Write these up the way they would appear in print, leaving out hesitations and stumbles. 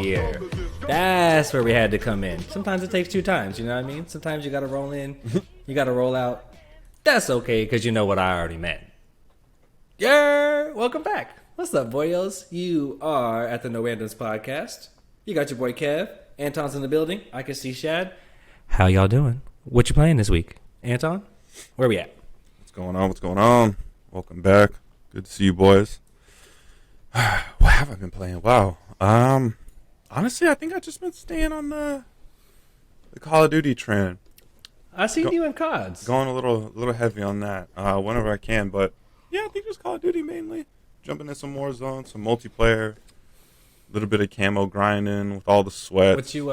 here. That's where we had to come in. Sometimes it takes 2 times, you know what I mean? Sometimes you gotta roll in, you gotta roll out. That's okay, because you know what I already meant. Yeah, welcome back. What's up, boyos? You are at the No Randoms Podcast. You got your boy Kev. Anton's in the building. I can see Shad. How y'all doing? What you playing this week? Anton, where we at? What's going on? What's going on? Welcome back. Good to see you, boys. What have I been playing? Wow. Honestly, I think I've just been staying on the Call of Duty trend. I seen you in CODs. Going a little heavy on that whenever I can, but yeah, I think just Call of Duty mainly. Jumping in some Warzone, some multiplayer, a little bit of camo grinding with all the sweat. What you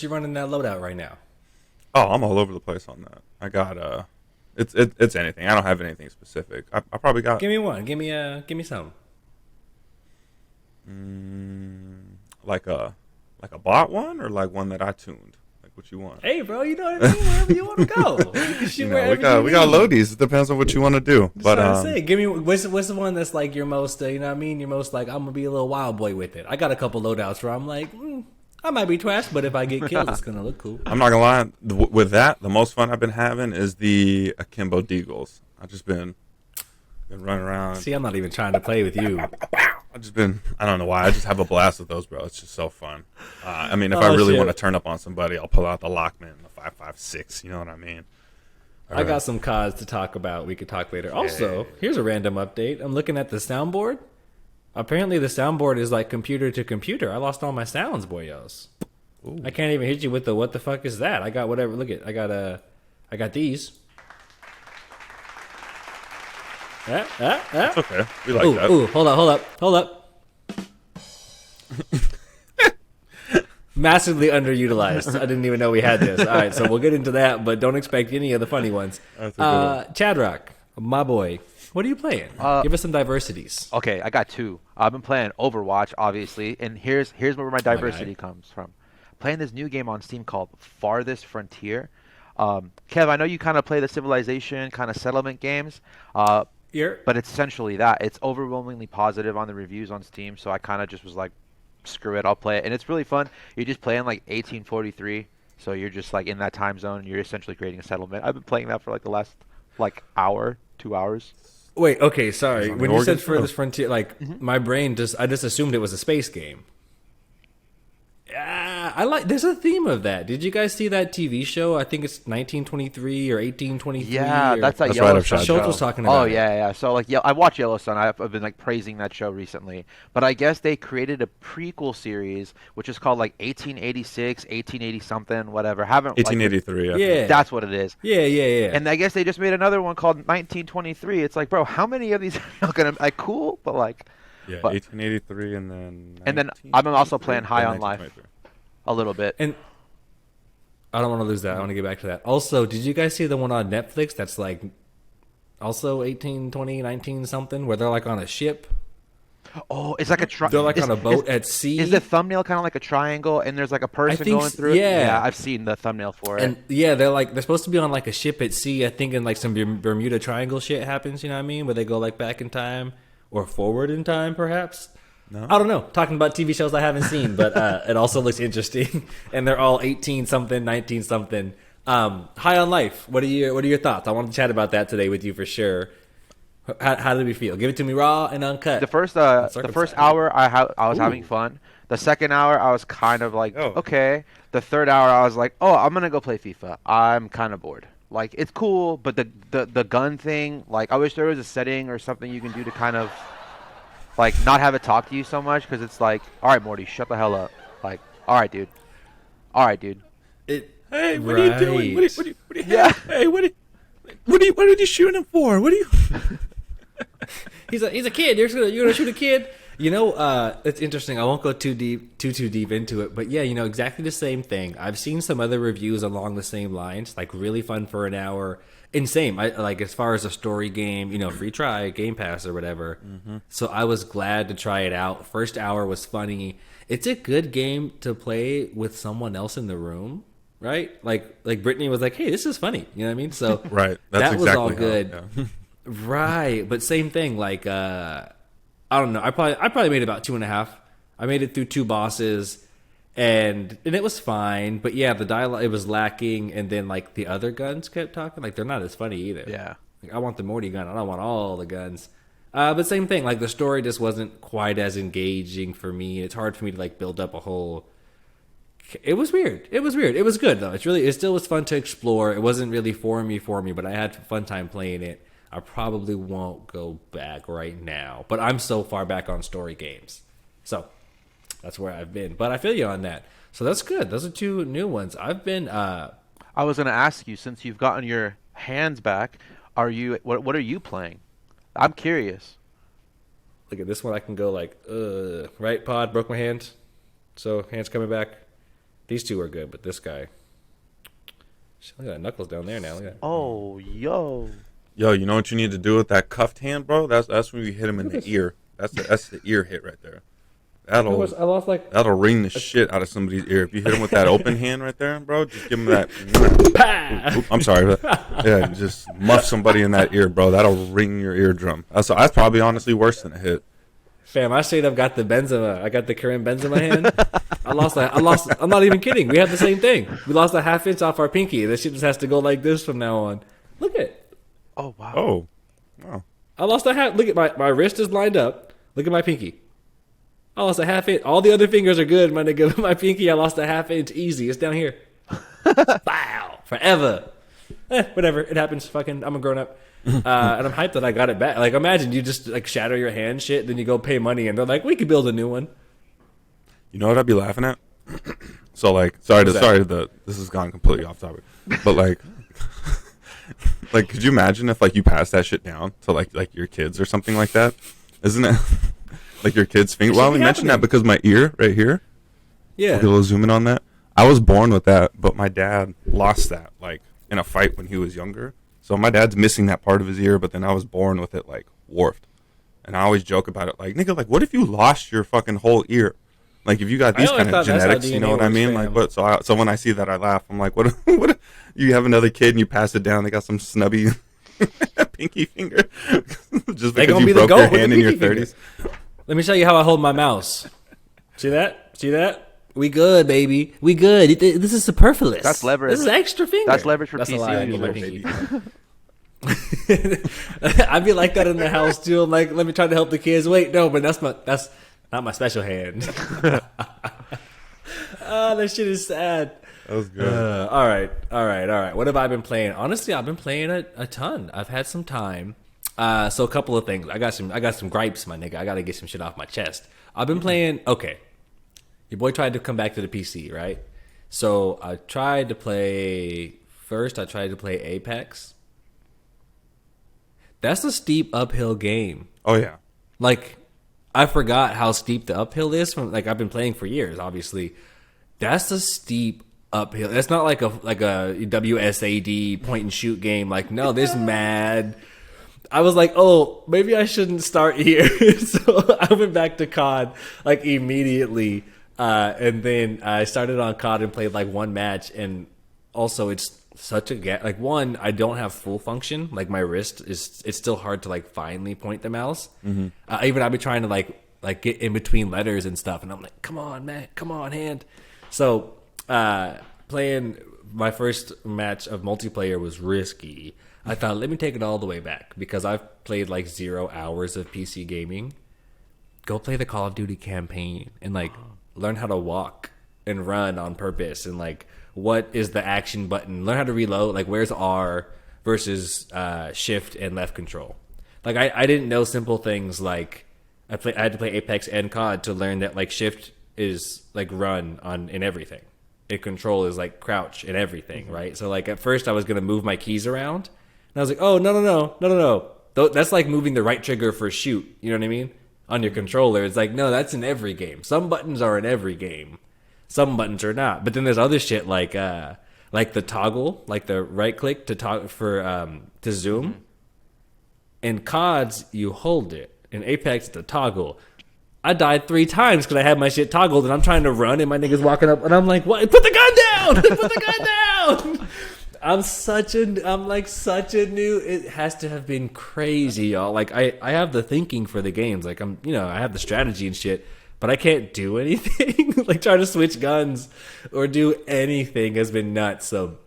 running that loadout right now? Oh, I'm all over the place on that. I got it's anything. I don't have anything specific. I probably got. Give me one. Give me some. Like a bot one or like one that I tuned. Like what you want? Hey, bro, you know what I mean. Wherever you want to go, you can shoot we got loadies. It depends on what you want to do. But say, give me what's the one that's like your most, you know what I mean? Your most like I'm gonna be a little wild boy with it. I got a couple loadouts where I'm like, I might be trash, but if I get killed, it's gonna look cool. I'm not gonna lie. With that, the most fun I've been having is the Akimbo Deagles. I've just been running around. See, I'm not even trying to play with you. I don't know why. I just have a blast with those, bro. It's just so fun. I mean, if I really want to turn up on somebody, I'll pull out the Lockman, the 5.56. You know what I mean? I got some CODs to talk about. We could talk later. Also, here's a random update. I'm looking at the soundboard. Apparently, the soundboard is like computer to computer. I lost all my sounds, boyos. Ooh. I can't even hit you with the what the fuck is that? I got whatever. Look at, I got these. It's okay. We like that. Ooh, hold up. Massively underutilized. I didn't even know we had this. All right, so we'll get into that, but don't expect any of the funny ones. Chadrock, my boy, what are you playing? Give us some diversities. Okay, I got 2. I've been playing Overwatch, obviously, and here's where my diversity comes from. Playing this new game on Steam called Farthest Frontier. Kev, I know you kind of play the Civilization kind of settlement games. But it's essentially that. It's overwhelmingly positive on the reviews on Steam, so I kind of just was like, screw it, I'll play it. And it's really fun. You're just playing like 1843, so you're just like in that time zone, and you're essentially creating a settlement. I've been playing that for like the last hour, 2 hours. Wait, okay, sorry. When you said Furthest Frontier, my brain I just assumed it was a space game. There's a theme of that. Did you guys see that TV show? I think it's 1923 or 1823. Yeah, that's right, Yellowstone. Schultz was talking about. Oh yeah. So I watch Yellowstone. I've been like praising that show recently. But I guess they created a prequel series which is called like 1886, 1880 something, whatever. 1883. Yeah, that's what it is. Yeah. And I guess they just made another one called 1923. It's like, bro, how many of these are not gonna like cool? But like. Yeah, 1883 and then I'm also playing High on Life a little bit. And I don't want to lose that. I want to get back to that. Also, did you guys see the one on Netflix that's like also 18, 20, 19 something where they're like on a ship? Oh, it's like a they're like on a boat at sea. Is the thumbnail kind of like a triangle and there's like a person going through it? Yeah, I've seen the thumbnail for it. And yeah, they're supposed to be on like a ship at sea. I think in like some Bermuda Triangle shit happens, you know what I mean? Where they go like back in time. Or forward in time, perhaps? No. I don't know. Talking about TV shows I haven't seen, but it also looks interesting. And they're all 18-something, 19-something. High on Life. What are your thoughts? I want to chat about that today with you for sure. How did we feel? Give it to me raw and uncut. The first hour, I was having fun. The second hour, I was kind of like, okay. The third hour, I was like, I'm going to go play FIFA. I'm kind of bored. Like, it's cool, but the gun thing, like, I wish there was a setting or something you can do to kind of, like, not have it talk to you so much, because it's like, all right, Morty, shut the hell up. Like, all right, dude. Hey, what are you doing? What are you yeah. Hey, what are you shooting him for? What are you... He's a kid. You're gonna shoot a kid? You know, it's interesting. I won't go too deep into it, but yeah, you know, exactly the same thing. I've seen some other reviews along the same lines, like really fun for an hour. And same, I like as far as a story game, you know, free try, Game Pass or whatever. Mm-hmm. So I was glad to try it out. First hour was funny. It's a good game to play with someone else in the room, right? Like Brittany was like, "Hey, this is funny." You know what I mean? So right, that's that was exactly all good, right? But same thing, like. I don't know. I probably made about 2.5. I made it through 2 bosses. and it was fine, but yeah, the dialogue, it was lacking, and then like the other guns kept talking, like they're not as funny either. Yeah. Like, I want the Morty gun, I don't want all the guns. But same thing, like the story just wasn't quite as engaging for me. It's hard for me to like build up a whole. It was weird. It was good though. It still was fun to explore. It wasn't really for me, but I had a fun time playing it. I probably won't go back right now, but I'm so far back on story games, so that's where I've been. But I feel you on that. So that's good. Those are two new ones. I've been. I was gonna ask you, since you've gotten your hands back, what are you playing? I'm curious. Look at this one. I can go like, right pod, broke my hand. So hands coming back. These two are good, but this guy. Look at that knuckles down there now. Look at that. Oh, yo. Yo, you know what you need to do with that cuffed hand, bro? That's when you hit him in the ear. That's the ear hit right there. I lost like. That'll ring the shit out of somebody's ear. If you hit him with that open hand right there, bro, just give him that. Oop, I'm sorry. Yeah, just muff somebody in that ear, bro. That'll ring your eardrum. That's probably honestly worse than a hit. Fam, I straight up got the Benzema. I got the Karim Benzema hand. I lost. I'm not even kidding. We have the same thing. We lost a half inch off our pinky. This shit just has to go like this from now on. Look at it. Oh, wow. Oh. Wow. I lost a half. Look at my wrist is lined up. Look at my pinky. I lost a half inch. All the other fingers are good, my nigga. My pinky, I lost a half inch easy. It's down here. Wow. Forever. Whatever. It happens. Fucking, I'm a grown up. And I'm hyped that I got it back. Like, imagine you just like shatter your hand shit, then you go pay money, and they're like, we could build a new one. You know what I'd be laughing at? So like, this has gone completely off topic, but like, like, could you imagine if like you pass that shit down to like your kids or something like that? Isn't it like your kids' finger? Well, we mentioned that because my ear right here. Yeah. Get a little zoom in on that. I was born with that, but my dad lost that like in a fight when he was younger. So my dad's missing that part of his ear, but then I was born with it like warped. And I always joke about it, like, nigga, like, what if you lost your fucking whole ear? Like, if you got these kind of genetics, you know what I mean? Like, but so when I see that, I laugh. I'm like, what? What? You have another kid and you pass it down. They got some snubby pinky finger just because you broke your hand in your 30s. Let me show you how I hold my mouse. See that? See that? We good, baby. We good. This is superfluous. That's leverage. This is extra finger. That's leverage for That's PC. A lie. I need my pinky. I'd be like that in the house too. I'm like, let me try to help the kids. Wait, no, but that's not my special hand. Oh, that shit is sad. That was good. All right. What have I been playing? Honestly, I've been playing a ton. I've had some time. So a couple of things. I got some gripes, my nigga. I got to get some shit off my chest. I've been playing. Okay, your boy tried to come back to the PC, right? So I tried to play Apex. That's a steep uphill game. Oh yeah. Like, I forgot how steep the uphill is from, like, I've been playing for years, obviously. That's a steep uphill. It's not like a WSAD point and shoot game. Like, no, this mad. I was like, oh, maybe I shouldn't start here. So I went back to COD like immediately. And then I started on COD and played like one match, and also it's such a like, one, I don't have full function. Like, my wrist it's still hard to like finally point the mouse. Mm-hmm. Even I've been trying to like get in between letters and stuff, and I'm like, come on, man, come on, hand. So playing my first match of multiplayer was risky. I thought, let me take it all the way back, because I've played like 0 hours of PC gaming. Go play the Call of Duty campaign and like learn how to walk and run on purpose, and like, what is the action button? Learn how to reload. Like, where's R versus shift and left control? Like, I didn't know simple things like I had to play Apex and COD to learn that like shift is like run in everything. And control is like crouch in everything, mm-hmm. right? So like at first I was gonna move my keys around, and I was like, oh no. That's like moving the right trigger for shoot. You know what I mean? On your controller, it's like, no, that's in every game. Some buttons are in every game. Some buttons are not. But then there's other shit like the toggle, like the right click to to zoom. Mm-hmm. In CODs, you hold it. In Apex, the toggle. I died 3 times because I had my shit toggled, and I'm trying to run, and my nigga's walking up, and I'm like, what? Put the gun down! Put the gun down! I'm such a new. It has to have been crazy, y'all. Like, I have the thinking for the games. Like, I have the strategy and shit. but I can't do anything. Like trying to switch guns or do anything has been nuts. So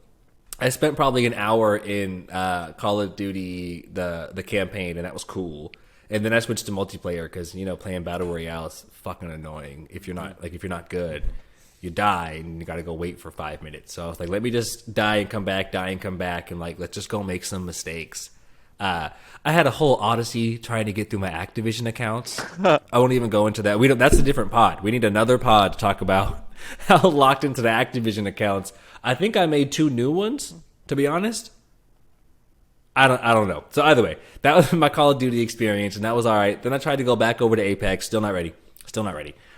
I spent probably an hour in Call of Duty the campaign, and that was cool. And then I switched to multiplayer because playing battle royale is fucking annoying. If you're not good, you die and you got to go wait for 5 minutes. So I was like, let me just die and come back, and like let's just go make some mistakes. I had a whole Odyssey trying to get through my Activision accounts. I won't even go into that. That's a different pod. We need another pod to talk about how locked into the Activision accounts. I think I made 2 new ones, to be honest. I don't know. So either way, that was my Call of Duty experience, and that was all right. Then I tried to go back over to Apex. Still not ready.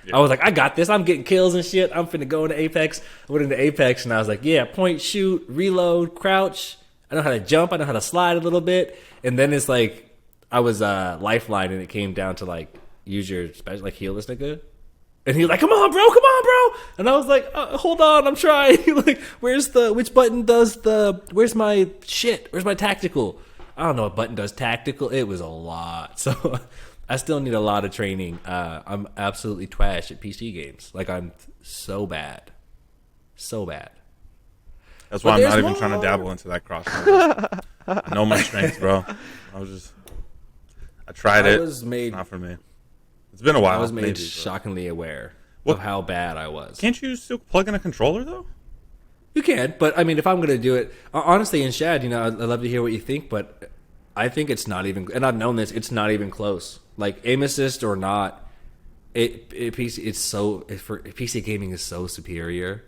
Yeah. I was like, I got this. I'm getting kills and shit. I'm finna go into Apex. I went into Apex, and I was like, yeah, point, shoot, reload, crouch. I know how to jump. I know how to slide a little bit. And then it's like I was lifeline, and it came down to like use your special, like heal this nigga. And he was like, come on, bro. And I was like, hold on, I'm trying. Like, which button does where's my shit? Where's my tactical? I don't know what button does tactical. It was a lot. So I still need a lot of training. I'm absolutely trash at PC games. Like, I'm so bad. So bad. That's why I'm not even trying to dabble into that cross. I know my strengths, bro. I tried it. It's not for me. It's been a while. I was made shockingly aware of how bad I was. Can't you still plug in a controller, though? You can, but I mean, if I'm going to do it, honestly, and Shad, I'd love to hear what you think, but I think it's not even, and I've known this, it's not even close. Like, aim assist or not, PC gaming is so superior.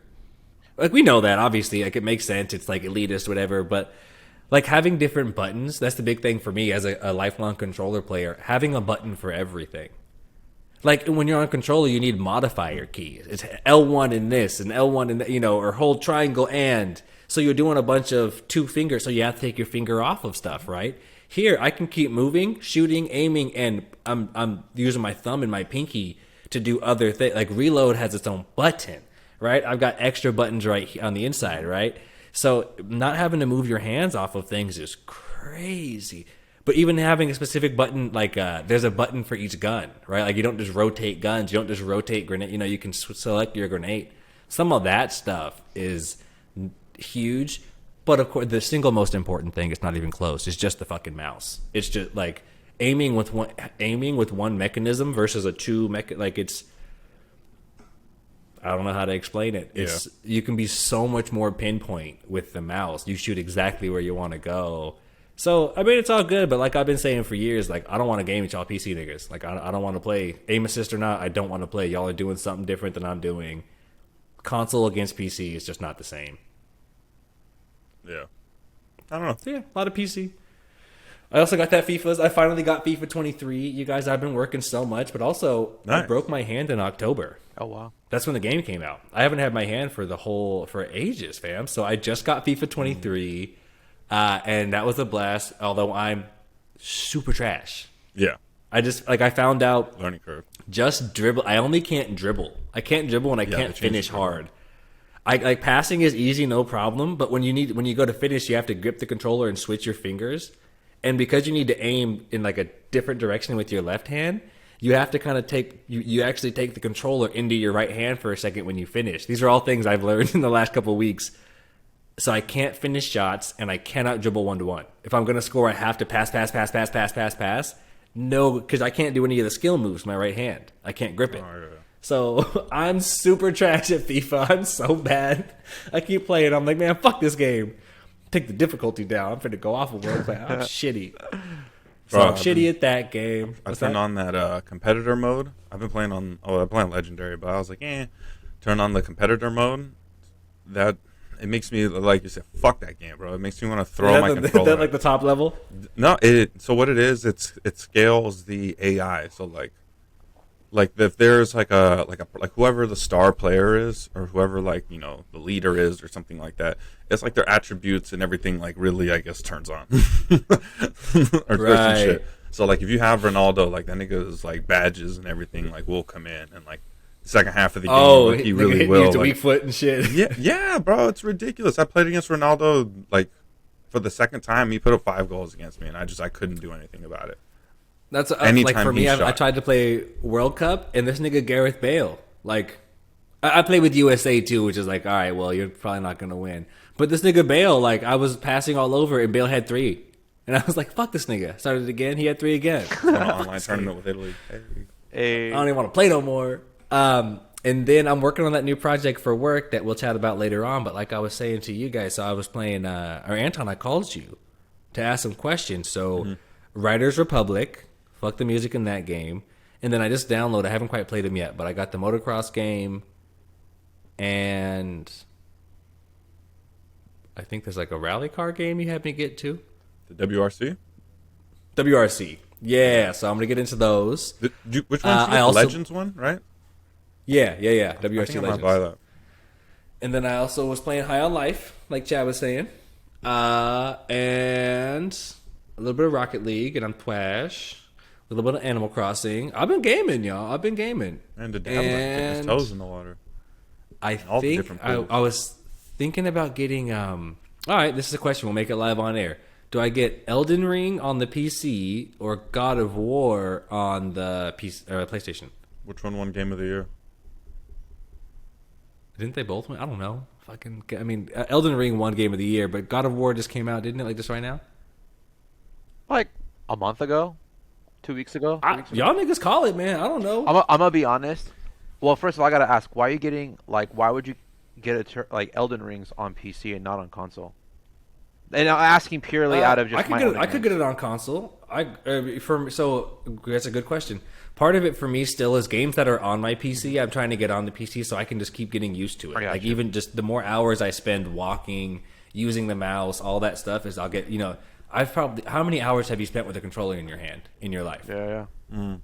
Like, we know that, obviously. Like, it makes sense. It's, like, elitist, whatever, but like having different buttons, that's the big thing for me as a lifelong controller player. Having a button for everything. Like when you're on controller, you need modifier keys. It's L1 in this and L1 in that, or hold triangle and. So you're doing a bunch of 2 fingers, so you have to take your finger off of stuff, right? Here, I can keep moving, shooting, aiming, and I'm using my thumb and my pinky to do other things. Like reload has its own button, right? I've got extra buttons right on the inside, right? So not having to move your hands off of things is crazy. But even having a specific button, like there's a button for each gun, right? Like you don't just rotate guns. You don't just rotate grenade. You can select your grenade. Some of that stuff is huge. But of course, the single most important thing, it's not even close. It's just the fucking mouse. It's just like aiming with one mechanism versus a 2 like it's. I don't know how to explain it. It's You can be so much more pinpoint with the mouse. You shoot exactly where you want to go. So, I mean, it's all good, but like I've been saying for years, like, I don't want to game with y'all PC niggas. Like, I don't want to play. Aim assist or not, I don't want to play. Y'all are doing something different than I'm doing. Console against PC is just not the same. Yeah. I don't know. So, yeah, a lot of PC. I also got that FIFA. I finally got FIFA 23. You guys, I've been working so much, but also I broke my hand in October. Oh, wow. That's when the game came out. I haven't had my hand for ages, fam. So I just got FIFA 23. And that was a blast, although I'm super trash. Yeah. I found out. Learning curve. Just dribble. I only can't dribble. I can't dribble and I can't finish hard. Like passing is easy, no problem. But when you go to finish, you have to grip the controller and switch your fingers. And because you need to aim in like a different direction with your left hand, you have to kind of you actually take the controller into your right hand for a second when you finish. These are all things I've learned in the last couple of weeks. So I can't finish shots, and I cannot dribble 1-to-1. If I'm going to score, I have to pass. No, because I can't do any of the skill moves with my right hand. I can't grip it. Oh, yeah. So I'm super trash at FIFA. I'm so bad. I keep playing. I'm like, man, fuck this game. Take the difficulty down. I'm finna go off of world play. I'm shitty. So I'm shitty at that game. I turned on that competitor mode. I've been playing I'm playing Legendary, but I was like, turn on the competitor mode. It makes me, like you said, fuck that game, bro. It makes me want to throw my controller. Is that like the top level? No, so what it is, it scales the AI. So like if there's like whoever the star player is, or whoever the leader is, or something like that, it's like their attributes and everything like really, I guess, turns on. or right. Shit. So like if you have Ronaldo, like that nigga's like badges and everything like will come in and like. Second half of the game, like, he really will. Like, weak foot and shit. Yeah, bro, it's ridiculous. I played against Ronaldo like for the second time. He put up 5 goals against me, and I couldn't do anything about it. That's like Anytime for me. he's I shot. tried to play World Cup, and this nigga Gareth Bale. Like, I play with USA too, which is like, all right, well, you're probably not gonna win. But this nigga Bale, like, I was passing all over, and Bale had 3, and I was like, fuck this nigga. Started it again. He had 3 again. Won an online tournament with Italy. Hey. I don't even want to play no more. And then I'm working on that new project for work that we'll chat about later on. But like I was saying to you guys, so I was playing, or Anton, I called you to ask some questions. So Riders Republic, fuck the music in that game. And then I just downloaded, I haven't quite played them yet, but I got the motocross game. And I think there's like a rally car game you had me get to. The WRC? WRC. Yeah, so I'm going to get into those. Which one's the Legends one, right? Yeah. I WRC think I might Legends. buy that. And then I also was playing High on Life, like Chad was saying. And a little bit of Rocket League, and I'm Twash. A little bit of Animal Crossing. I've been gaming, y'all. I've been gaming. And the dabble, dip his toes in the water. I all the think different I pools. was thinking about getting... all right, this is a question. We'll make it live on air. Do I get Elden Ring on the PC or God of War on the PlayStation? Which one won Game of the Year? Didn't they both win? I don't know. I mean, Elden Ring won Game of the Year, but God of War just came out, didn't it? Like just right now? Like a month ago, 2 weeks ago. 3 weeks ago. Y'all niggas call it, man. I don't know. I'm gonna be honest. Well, first of all, I gotta ask, why are you getting why would you get Elden Rings on PC and not on console? And I'm asking purely out of just I could get it on console. So that's a good question. Part of it for me still is games that are on my PC. I'm trying to get on the PC so I can just keep getting used to it. Like even just the more hours I spend walking, using the mouse, all that stuff is I'll get. I've probably how many hours have you spent with a controller in your hand in your life? Yeah.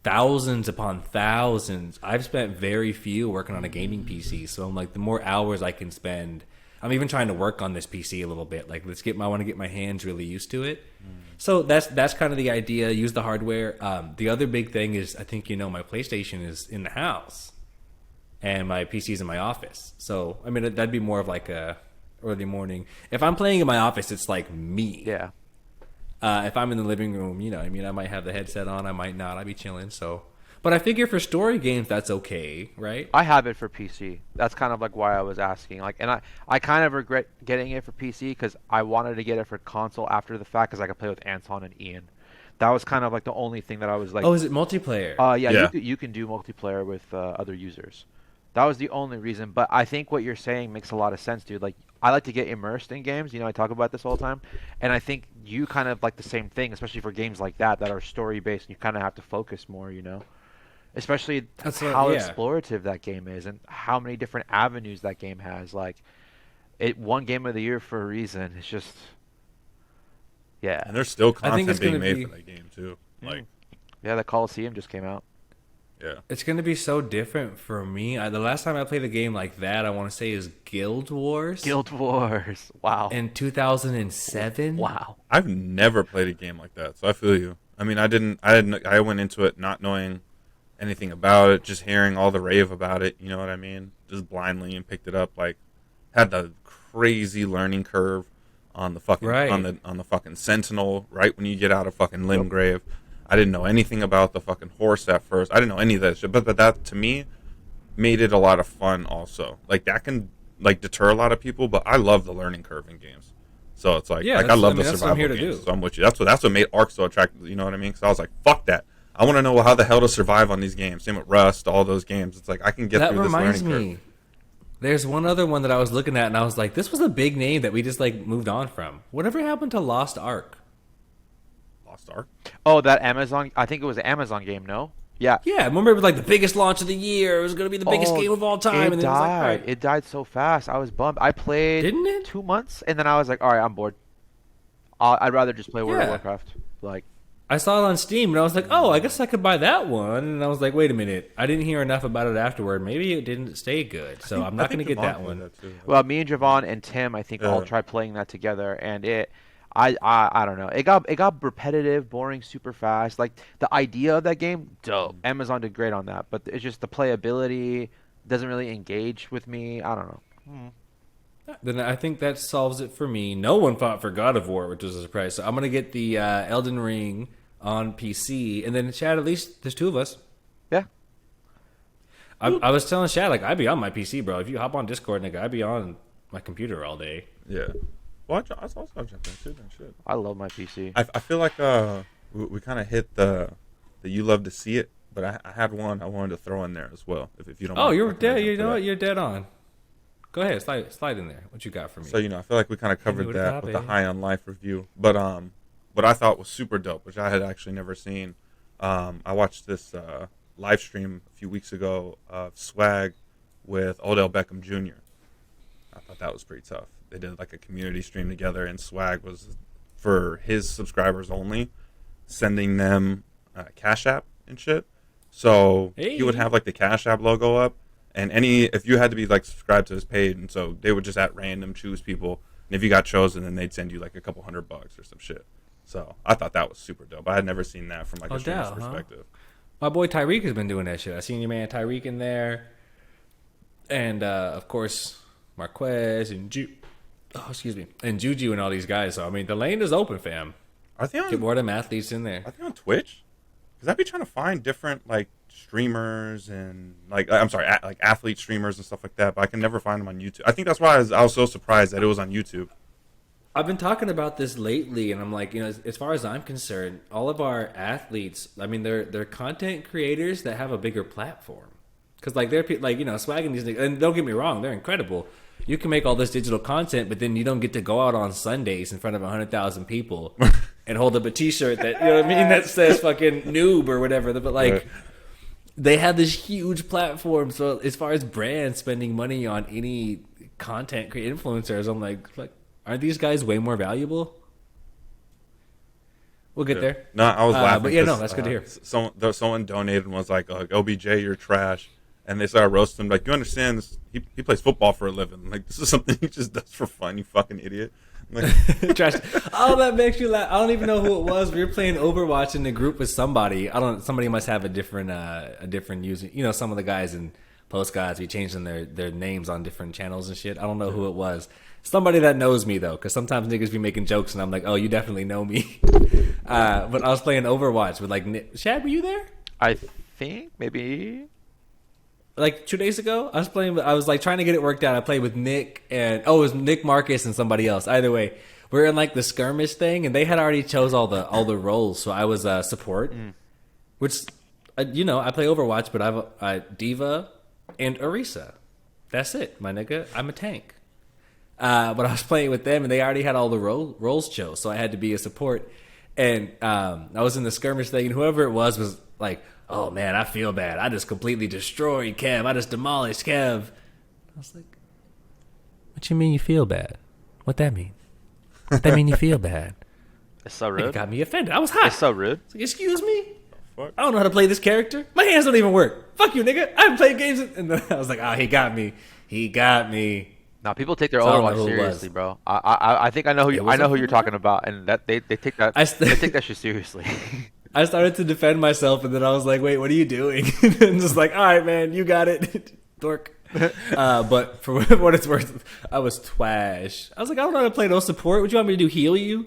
Thousands upon thousands. I've spent very few working on a gaming PC. So I'm like the more hours I can spend. I'm even trying to work on this PC a little bit. Like, I want to get my hands really used to it. So that's kind of the idea. Use the hardware. The other big thing is, I think my PlayStation is in the house, and my PC is in my office. So I mean, that'd be more of like a early morning. If I'm playing in my office, it's like me. Yeah. If I'm in the living room, I might have the headset on. I might not. I'd be chilling. So. But I figure for story games, that's okay, right? I have it for PC. That's kind of like why I was asking. And I kind of regret getting it for PC because I wanted to get it for console after the fact because I could play with Anton and Ian. That was kind of like the only thing that I was like. Oh, is it multiplayer? Yeah. You can do multiplayer with other users. That was the only reason. But I think what you're saying makes a lot of sense, dude. Like, I like to get immersed in games. I talk about this all the time. And I think you kind of like the same thing, especially for games like that are story-based and you kind of have to focus more, Especially how explorative that game is and how many different avenues that game has. Like, it won Game of the Year for a reason. It's just, yeah. And there's still content being gonna made for that game, too. Like, yeah, the Coliseum just came out. Yeah. It's going to be so different for me. The last time I played a game like that, I want to say is Guild Wars. Guild Wars. Wow. In 2007. Wow. I've never played a game like that, so I feel you. I mean, I went into it not knowing anything about it, just hearing all the rave about it, you know what I mean? Just blindly and picked it up, like had the crazy learning curve on the fucking on the fucking Sentinel right when you get out of fucking Limgrave. I didn't know anything about the fucking horse at first. I didn't know any of that shit, but that to me made it a lot of fun also. Like that can like deter a lot of people, but I love the learning curve in games. So it's like I love the survival games. So I'm with you. That's what made Ark so attractive, you know what I mean? Cuz I was like, fuck that. I want to know how the hell to survive on these games. Same with Rust, all those games. It's like I can get through this learning curve. That reminds me. There's one other one that I was looking at, and I was like, this was a big name that we just like moved on from. Whatever happened to Lost Ark? Lost Ark? Oh, that Amazon. I think it was an Amazon game. No. Yeah. Yeah. Remember, it was like the biggest launch of the year. It was going to be the biggest game of all time. It died. It was like, all right. It died so fast. I was bummed. I played. Didn't it? 2 months, and then I was like, all right, I'm bored. I'd rather just play World of Warcraft. Like. I saw it on Steam, and I was like, oh, I guess I could buy that one. And I was like, wait a minute. I didn't hear enough about it afterward. Maybe it didn't stay good, so I'm not going to get that one. Well, me and Javon and Tim, I think, all tried playing that together, and I don't know. It got repetitive, boring, super fast. Like, the idea of that game, dope. Amazon did great on that, but it's just the playability doesn't really engage with me. I don't know. Then I think that solves it for me. No one fought for God of War, which was a surprise. So I'm going to get the Elden Ring on PC, and then Chad, at least there's two of us. Yeah. I was telling Chad, like, I'd be on my PC, bro. If you hop on Discord, nigga, I'd be on my computer all day. Yeah. Well, I also jumped into it and shit. I love my PC. I feel like we kind of hit the you love to see it, but I had one I wanted to throw in there as well. If you don't. Oh, mind, you're dead. You know what? You're dead on. Go ahead, slide in there. What you got for me? So I feel like we kind of covered that with the High on Life review, but what I thought was super dope, which I had actually never seen. I watched this live stream a few weeks ago of Swag with Odell Beckham Jr. I thought that was pretty tough. They did like a community stream together, and Swag was for his subscribers only, sending them Cash App and shit. So he would have like the Cash App logo up, and if you had to be like subscribed to his page, and so they would just at random choose people, and if you got chosen, then they'd send you like a couple $100 or some shit. So I thought that was super dope. I had never seen that from like a streamer's perspective. My boy Tyreek has been doing that shit. I seen your man Tyreek in there, and of course Marquez and and Juju and all these guys. So I mean, the lane is open, fam. Are they on? Get more of them athletes in there. Are they on Twitch? Because I'd be trying to find different like streamers and like like athlete streamers and stuff like that, but I can never find them on YouTube. I think that's why I was so surprised that it was on YouTube. I've been talking about this lately, and I'm like, as far as I'm concerned, all of our athletes, I mean, they're content creators that have a bigger platform. Because like they're like swagging these, and don't get me wrong, they're incredible. You can make all this digital content, but then you don't get to go out on Sundays in front of 100,000 people and hold up a T-shirt that what I mean that says fucking noob or whatever. But like, they have this huge platform. So as far as brands spending money on any content influencers, I'm like, aren't these guys way more valuable? We'll get there. No, I was laughing. But yeah, no, that's good to hear. Someone donated and was like OBJ, you're trash. And they started roasting him, like, you understand this? He plays football for a living. Like, this is something he just does for fun, you fucking idiot. Like, trash. Oh, that makes you laugh. I don't even know who it was. We were playing Overwatch in the group with somebody. Somebody must have a different user. Some of the guys in Post Guys, we changed them their names on different channels and shit. I don't know who it was. Somebody that knows me, though, because sometimes niggas be making jokes, and I'm like, oh, you definitely know me. But I was playing Overwatch with, like, Nick. Shad, were you there? I think, maybe. Like 2 days ago, I was like trying to get it worked out. I played with Nick and it was Nick, Marcus, and somebody else. Either way, we're in like the skirmish thing, and they had already chose all the roles. So I was support, which I play Overwatch, but I've Diva and Orisa. That's it, my nigga. I'm a tank. But I was playing with them, and they already had all the roles chose, so I had to be a support. And I was in the skirmish thing, and whoever it was like, oh man, I feel bad. I just completely destroyed Kev. I just demolished Kev. I was like, what you mean you feel bad? What that mean? What that mean you feel bad? It's so rude. It got me offended. I was hot. It's so rude. It's like, excuse me? I don't know how to play this character. My hands don't even work. Fuck you, nigga. I haven't played games. And then I was like, oh, he got me. He got me. Now people take their So I don't know Overwatch who it seriously, was. bro. I think I know who you're talking about, and that they take that they take that shit seriously. I started to defend myself, and then I was like, wait, what are you doing? And just like, all right, man, you got it. Dork. But for what it's worth, I was twash. I was like, I don't know how to play no support. What you want me to do, heal you?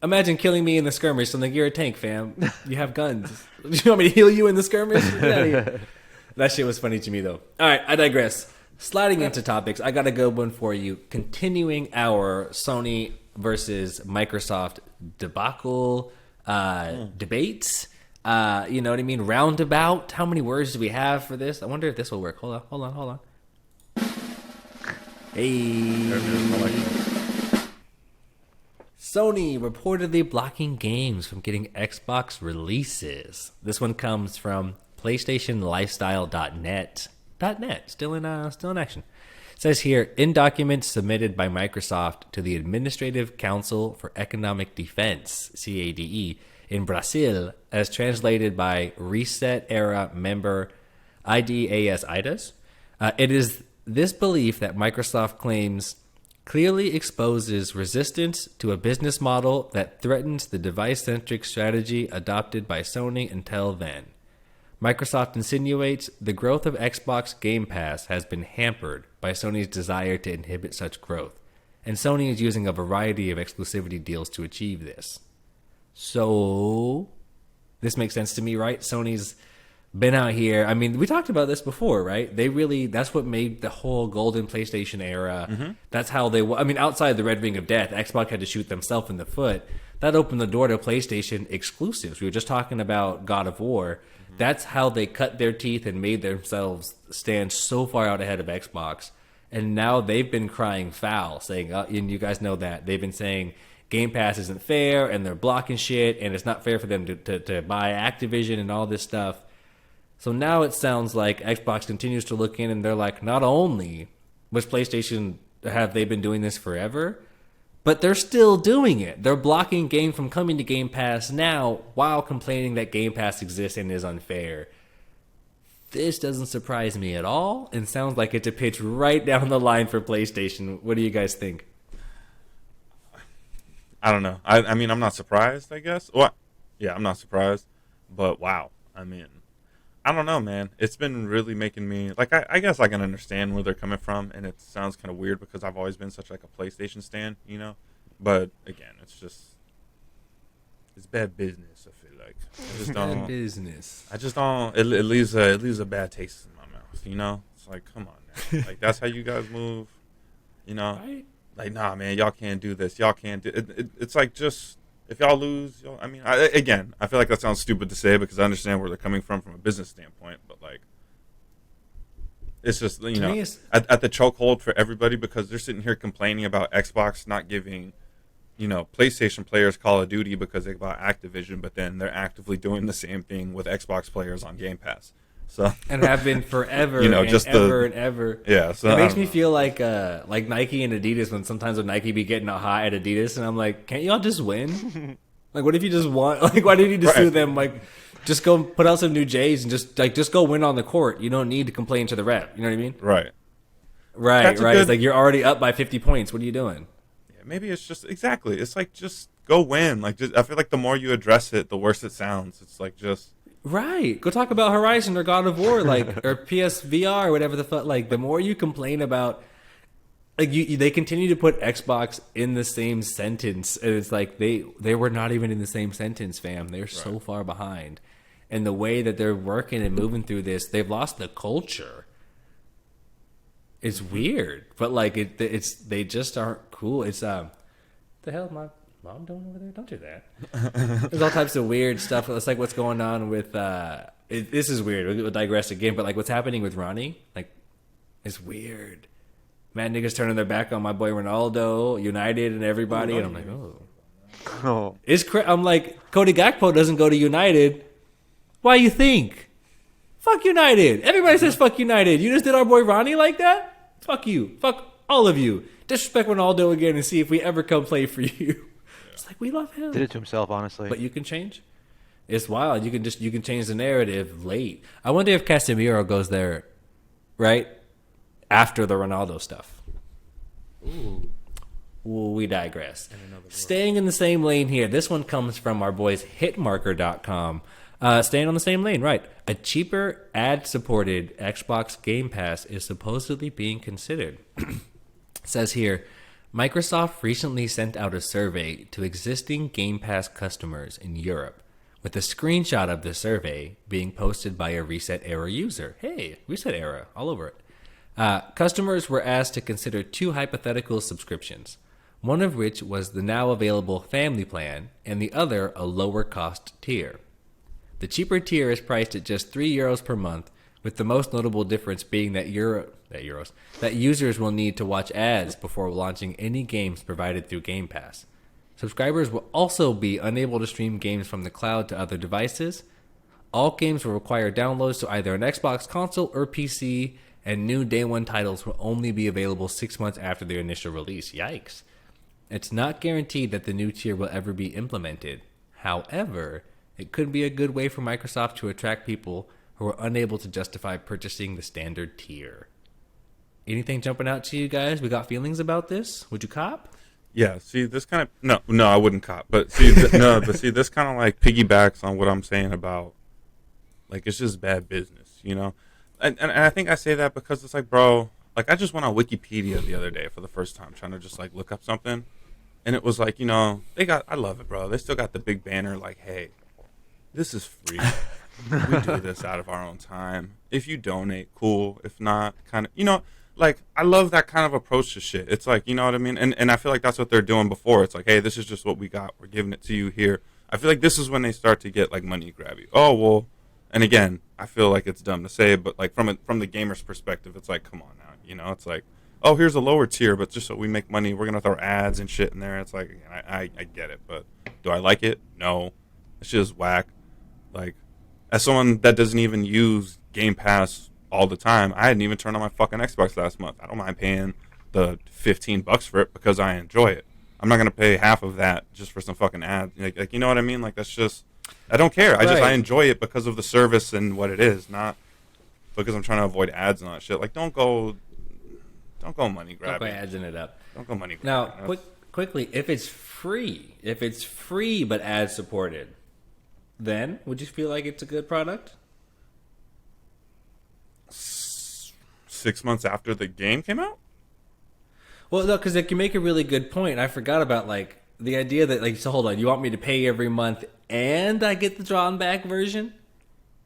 Imagine killing me in the skirmish. So I'm like, you're a tank, fam. You have guns. You want me to heal you in the skirmish? That shit was funny to me, though. All right, I digress. Sliding into topics, I got a good one for you. Continuing our Sony versus Microsoft debacle debates. You know what I mean? Roundabout. How many words do we have for this? I wonder if this will work. Hold on. Hey. Sony reportedly blocking games from getting Xbox releases. This one comes from PlayStationLifestyle.net. Still in action. It says here, in documents submitted by Microsoft to the Administrative Council for Economic Defense, CADE, in Brazil, as translated by Reset Era member IDAS, it is this belief that Microsoft claims clearly exposes resistance to a business model that threatens the device-centric strategy adopted by Sony until then. Microsoft insinuates the growth of Xbox Game Pass has been hampered by Sony's desire to inhibit such growth, and Sony is using a variety of exclusivity deals to achieve this. So, this makes sense to me, right? Sony's been out here. I mean, we talked about this before, right? That's what made the whole golden PlayStation era. That's how I mean, outside the Red Ring of Death, Xbox had to shoot themselves in the foot. That opened the door to PlayStation exclusives. We were just talking about God of War. That's how they cut their teeth and made themselves stand so far out ahead of Xbox. And now they've been crying foul, saying, and you guys know that. They've been saying Game Pass isn't fair, and they're blocking shit, and it's not fair for them to buy Activision and all this stuff. So now it sounds like Xbox continues to look in and they're like, not only was PlayStation, have they been doing this forever, but they're still doing it. They're blocking games from coming to Game Pass now while complaining that Game Pass exists and is unfair. This doesn't surprise me at all and sounds like it's a pitch right down the line for PlayStation. What do you guys think? I don't know. I mean, I'm not surprised, I guess. Well, yeah, I'm not surprised. But wow. I mean, I don't know, man. It's been really making me like. I guess I can understand where they're coming from, and it sounds kind of weird because I've always been such like a PlayStation stan, you know. But again, it's bad business. I feel like I just don't. Bad business. I just don't. It leaves a bad taste in my mouth, you know. It's like, come on, now. Like that's how you guys move, you know. Right? Like, nah, man, y'all can't do this. Y'all can't do it. It's like just. If y'all lose, I feel like that sounds stupid to say because I understand where they're coming from a business standpoint, but like, it's just, you know, at the chokehold for everybody because they're sitting here complaining about Xbox not giving, you know, PlayStation players Call of Duty because they bought Activision, but then they're actively doing the same thing with Xbox players on Game Pass. So and have been forever, you know, and just ever and ever. Yeah, so it makes me feel like Nike and Adidas when sometimes when Nike be getting a high at Adidas, and I'm like, can't y'all just win? Like, what if you just won? Like, why did you just sue them? Like, just go put out some new J's and just go win on the court. You don't need to complain to the rep. You know what I mean? Right. Right. It's like you're already up by 50 points. What are you doing? Yeah, maybe it's just exactly. It's like just go win. Like, I feel like the more you address it, the worse it sounds. It's like just. Right. Go talk about Horizon or God of War, like, or PSVR or whatever the fuck. Like, the more you complain about, like, they continue to put Xbox in the same sentence, and it's like they were not even in the same sentence, fam. They're so far behind, and the way that they're working and moving through this, they've lost the culture. It's weird, but like they just aren't cool. It's the hell my mom doing over there? Don't do that. There's all types of weird stuff. It's like what's going on with this is weird. We'll digress again, but like what's happening with Ronnie, like, it's weird. Mad niggas turning their back on my boy Ronaldo, United, and everybody, and I'm like, oh. I'm like, Cody Gakpo doesn't go to United. Why you think? Fuck United. Everybody says fuck United. You just did our boy Ronnie like that? Fuck you. Fuck all of you. Disrespect Ronaldo again and see if we ever come play for you. It's like, we love him. Did it to himself, honestly. But you can change. It's wild. You can change the narrative late. I wonder if Casemiro goes there, right? After the Ronaldo stuff. Ooh, we digress. Staying in the same lane here. This one comes from our boys hitmarker.com. Staying on the same lane, right. A cheaper ad-supported Xbox Game Pass is supposedly being considered. It says here, Microsoft recently sent out a survey to existing Game Pass customers in Europe, with a screenshot of the survey being posted by a Reset Era user. Hey, Reset Era, all over it. Customers were asked to consider two hypothetical subscriptions, one of which was the now available family plan, and the other a lower cost tier. The cheaper tier is priced at just €3 per month, with the most notable difference being that users will need to watch ads before launching any games provided through Game Pass. Subscribers will also be unable to stream games from the cloud to other devices. All games will require downloads to either an Xbox console or PC, and new day one titles will only be available 6 months after their initial release. Yikes. It's not guaranteed that the new tier will ever be implemented. However, it could be a good way for Microsoft to attract people who are unable to justify purchasing the standard tier. Anything jumping out to you guys? We got feelings about this? Would you cop? Yeah, see, this kind of no, I wouldn't cop. But see, this kind of like piggybacks on what I'm saying about, like, it's just bad business, you know. And I think I say that because it's like, bro, like, I just went on Wikipedia the other day for the first time trying to just like look up something, and it was like, you know, I love it, bro. They still got the big banner like, hey, this is free. We do this out of our own time. If you donate, cool. If not, kind of, like, I love that kind of approach to shit. It's like, you know what I mean? And I feel like that's what they're doing before. It's like, hey, this is just what we got. We're giving it to you here. I feel like this is when they start to get, like, money grabby. Oh, well, and again, I feel like it's dumb to say, but, like, from the gamer's perspective, it's like, come on now. It's like, oh, here's a lower tier, but just so we make money, we're going to throw ads and shit in there. It's like, I get it, but do I like it? No. It's just whack. Like, as someone that doesn't even use Game Pass all the time, I hadn't even turned on my fucking Xbox last month. I don't mind paying the $15 for it because I enjoy it. I'm not gonna pay half of that just for some fucking ad. Like you know what I mean? Like, that's just, I don't care. Right. I enjoy it because of the service and what it is, not because I'm trying to avoid ads and all that shit. Like, don't go money grabbing. Don't go adsing it up. Don't go money Now, grabbing. quickly, if it's free but ad supported, then would you feel like it's a good product? 6 months after the game came out? Well, no, because like, you make a really good point. I forgot about like the idea that like, so hold on, you want me to pay every month and I get the drawn back version?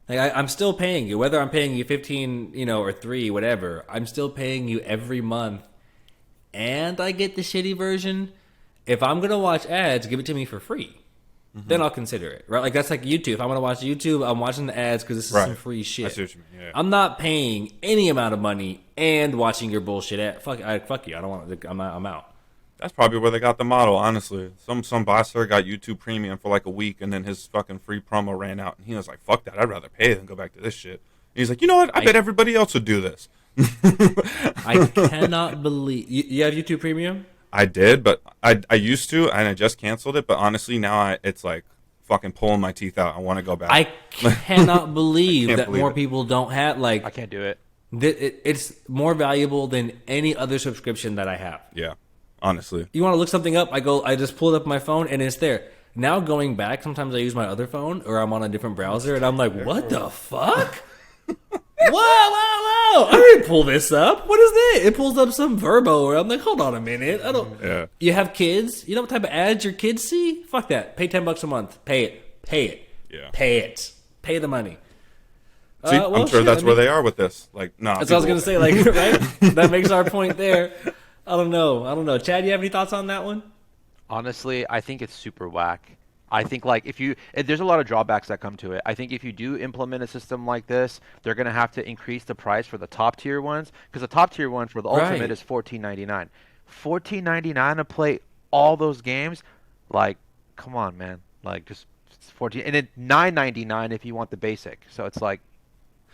Like, I'm still paying you, whether I'm paying you 15, or 3, whatever. I'm still paying you every month, and I get the shitty version. If I'm gonna watch ads, give it to me for free. Then I'll consider it, right? Like, that's like YouTube. If I'm gonna watch YouTube, I'm watching the ads because this is some free shit. I see what you mean. Yeah. I'm not paying any amount of money and watching your bullshit ad. Fuck you. I don't want. I'm out. That's probably where they got the model, honestly. Some bosser got YouTube Premium for like a week, and then his fucking free promo ran out, and he was like, fuck that, I'd rather pay than go back to this shit. And he's like, you know what? I bet everybody else would do this. I cannot believe... You have YouTube Premium? I did, but I used to, and I just canceled it, but honestly, now it's like fucking pulling my teeth out. I want to go back. I cannot believe that believe more it. people don't have, like... I can't do it. It's more valuable than any other subscription that I have. Yeah, honestly. You want to look something up, I just pull it up my phone, and it's there. Now going back, sometimes I use my other phone, or I'm on a different browser, and I'm like, what the fuck? Whoa! I didn't pull this up. What is this? It pulls up some Verbo, where I'm like, hold on a minute. I don't... Yeah. You have kids? You know what type of ads your kids see? Fuck that. Pay $10 a month. Pay it. Yeah. Pay it. Pay the money. See, I'm sure that's where they are with this. Like, nah. That's what I was going to say, like, right? That makes our point there. I don't know. Chad, you have any thoughts on that one? Honestly, I think it's super whack. I think like there's a lot of drawbacks that come to it. I think if you do implement a system like this, they're going to have to increase the price for the top tier ones, because the top tier one for the Ultimate is $14.99. $14.99 to play all those games? Like, come on, man. Like, just 14, and then $9.99 if you want the basic. So it's like,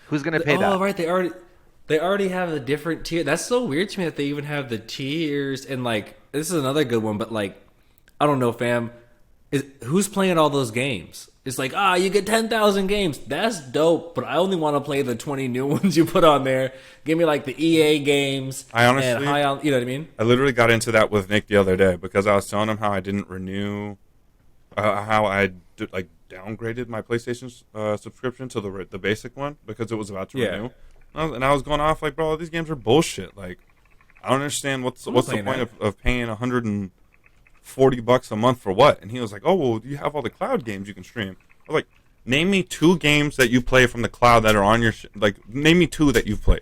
who's going to pay that? Oh, right. They already have a different tier. That's so weird to me that they even have the tiers. And like, this is another good one, but like, I don't know, fam. Who's playing all those games? It's like, you get 10,000 games. That's dope, but I only want to play the 20 new ones you put on there. Give me like the EA games. I honestly, and you know what I mean? I literally got into that with Nick the other day because I was telling him how I didn't renew, how I downgraded my PlayStation subscription to the basic one because it was about to renew. And I was going off like, bro, these games are bullshit. Like, I don't understand what's the point of paying $140 a month for what? And he was like, oh, well, you have all the cloud games you can stream. I was like, name me 2 games that you play from the cloud that are on your name me 2 that you've played.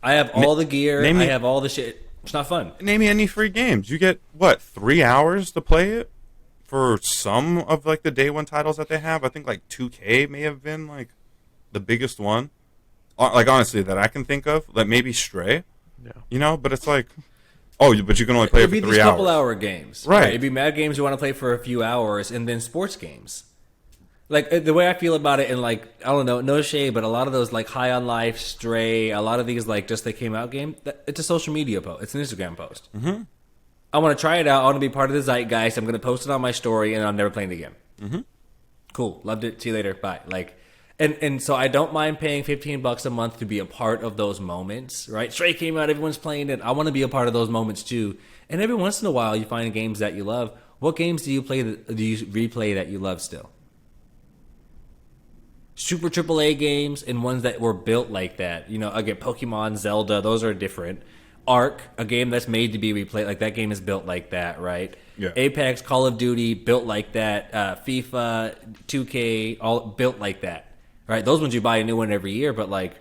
I have all the gear. I have all the shit. It's not fun. Name me any free games. You get, 3 hours to play it for some of like the day one titles that they have. I think like 2K may have been like the biggest one. Like, honestly, that I can think of. Like, maybe Stray. Yeah. But it's like... Oh, but you can only play it for 3 hours. It'd be these couple-hour games. Right. It'd be mad games you want to play for a few hours, and then sports games. Like, the way I feel about it, and like, I don't know, no shade, but a lot of those, like, High on Life, Stray, a lot of these, like, just they came out game, it's a social media post. It's an Instagram post. Mm-hmm. I want to try it out. I want to be part of the zeitgeist. I'm going to post it on my story, and I'm never playing it again. Mm-hmm. Cool. Loved it. See you later. Bye. Like... And so I don't mind paying $15 a month to be a part of those moments, right? Stray came out, everyone's playing it. I want to be a part of those moments too. And every once in a while, you find games that you love. What games do you replay that you love still? Super AAA games and ones that were built like that. Again, Pokemon, Zelda, those are different. Ark, a game that's made to be replayed. Like that game is built like that, right? Yeah. Apex, Call of Duty, built like that. FIFA, 2K, all built like that, right? Those ones you buy a new one every year, but like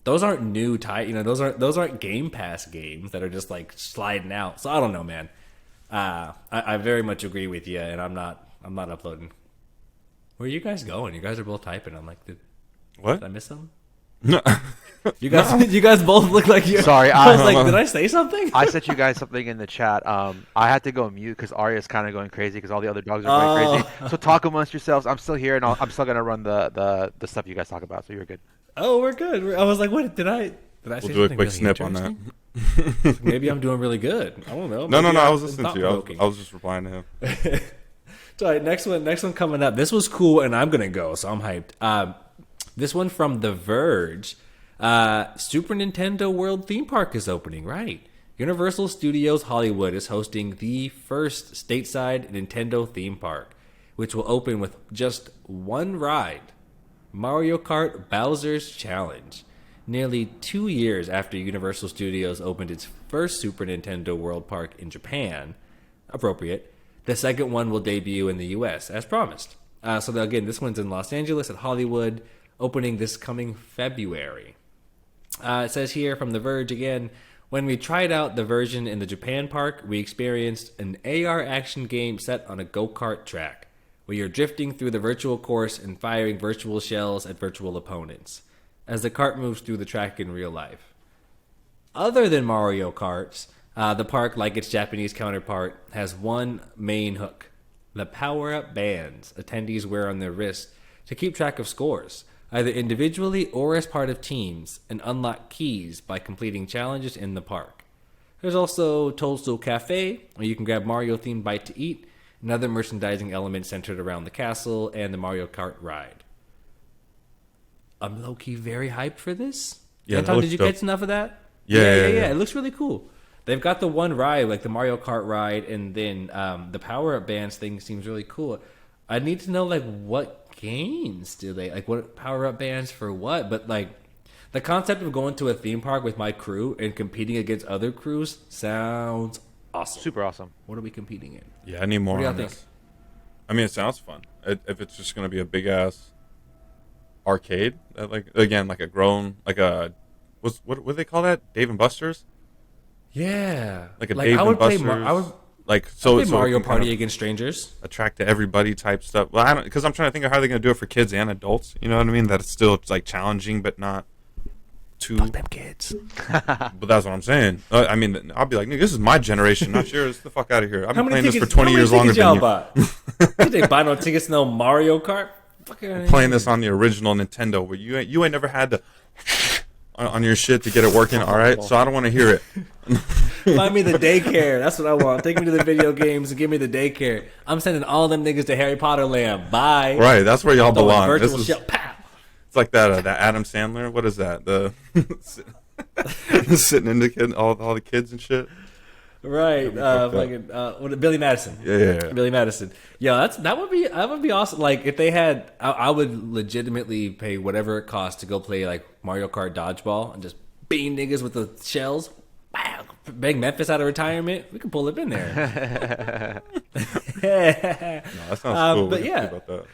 those aren't new type. You know, those aren't Game Pass games that are just like sliding out. So I don't know, man. I very much agree with you, and I'm not uploading. Where are you guys going? You guys are both typing. I'm like, did I miss something? No. You guys both look like you. Sorry, I was like, did I say something? I sent you guys something in the chat. I had to go mute because Arya's kind of going crazy because all the other dogs are going crazy. So talk amongst yourselves. I'm still here, and I'm still gonna run the stuff you guys talk about. So you're good. Oh, we're good. I was like, what did I say? We'll do a something quick really snip on that. interesting? Maybe I'm doing really good. I don't know. No, Maybe I was listening to you. thought-provoking. I was just replying to him. All right, next one coming up. This was cool, and I'm gonna go, so I'm hyped. This one from The Verge. Super Nintendo World Theme Park is opening, right? Universal Studios Hollywood is hosting the first stateside Nintendo theme park, which will open with just one ride, Mario Kart Bowser's Challenge. Nearly 2 years after Universal Studios opened its first Super Nintendo World Park in Japan, appropriate, the second one will debut in the US, as promised. So again, this one's in Los Angeles at Hollywood, opening this coming February. It says here from The Verge again, when we tried out the version in the Japan park, we experienced an AR action game set on a go-kart track, where you're drifting through the virtual course and firing virtual shells at virtual opponents, as the kart moves through the track in real life. Other than Mario Karts, the park, like its Japanese counterpart, has one main hook: the power-up bands attendees wear on their wrists to keep track of scores, either individually or as part of teams, and unlock keys by completing challenges in the park. There's also Toadstool Cafe, where you can grab Mario-themed bite to eat, and other merchandising elements centered around the castle and the Mario Kart ride. I'm low-key very hyped for this. Yeah, Anton, did you dope. catch enough of that? Yeah. It looks really cool. They've got the one ride, like the Mario Kart ride, and then the power-up bands thing seems really cool. I need to know, like, what games do they, like, what power-up bands for what? But, like, the concept of going to a theme park with my crew and competing against other crews sounds awesome. Super awesome. What are we competing in? Yeah, I need more What do y'all on think? this. I mean, it sounds fun. If it's just going to be a big-ass arcade, like, again, like a grown, like a, what do they call that? Dave and Buster's? Yeah. Like a like, Dave I would and play Buster's. I would Like, play so Mario it can Party kind of against strangers. attract to everybody type stuff. Well, I don't, because I'm trying to think of how they're going to do it for kids and adults. You know what I mean? That it's still like challenging, but not too. Fuck them kids. But that's what I'm saying. I mean, I'll be like, nigga, this is my generation, not yours. Get the fuck out of here. I've been playing this for 20 years longer than you. Bought? Did they buy no tickets? No Mario Kart. Fucking Playing this on the original Nintendo, where you ain't never had to on your shit to get it working. All right, so I don't want to hear it. Find me the daycare. That's what I want. Take me to the video games and give me the daycare. I'm sending all them niggas to Harry Potter Land. Bye. Right, that's where y'all Throwing belong. virtual This is, shell. Pow. it's like that Adam Sandler. What is that? The sitting in the kid, all the kids and shit. Right. Billy Madison. Yeah. Billy Madison. Yeah, that would be awesome. Like if they had, I would legitimately pay whatever it costs to go play like Mario Kart dodgeball and just beam niggas with the shells. Wow. Bang Memphis out of retirement. We can pull up in there. No, that sounds cool. But We can yeah. see about that.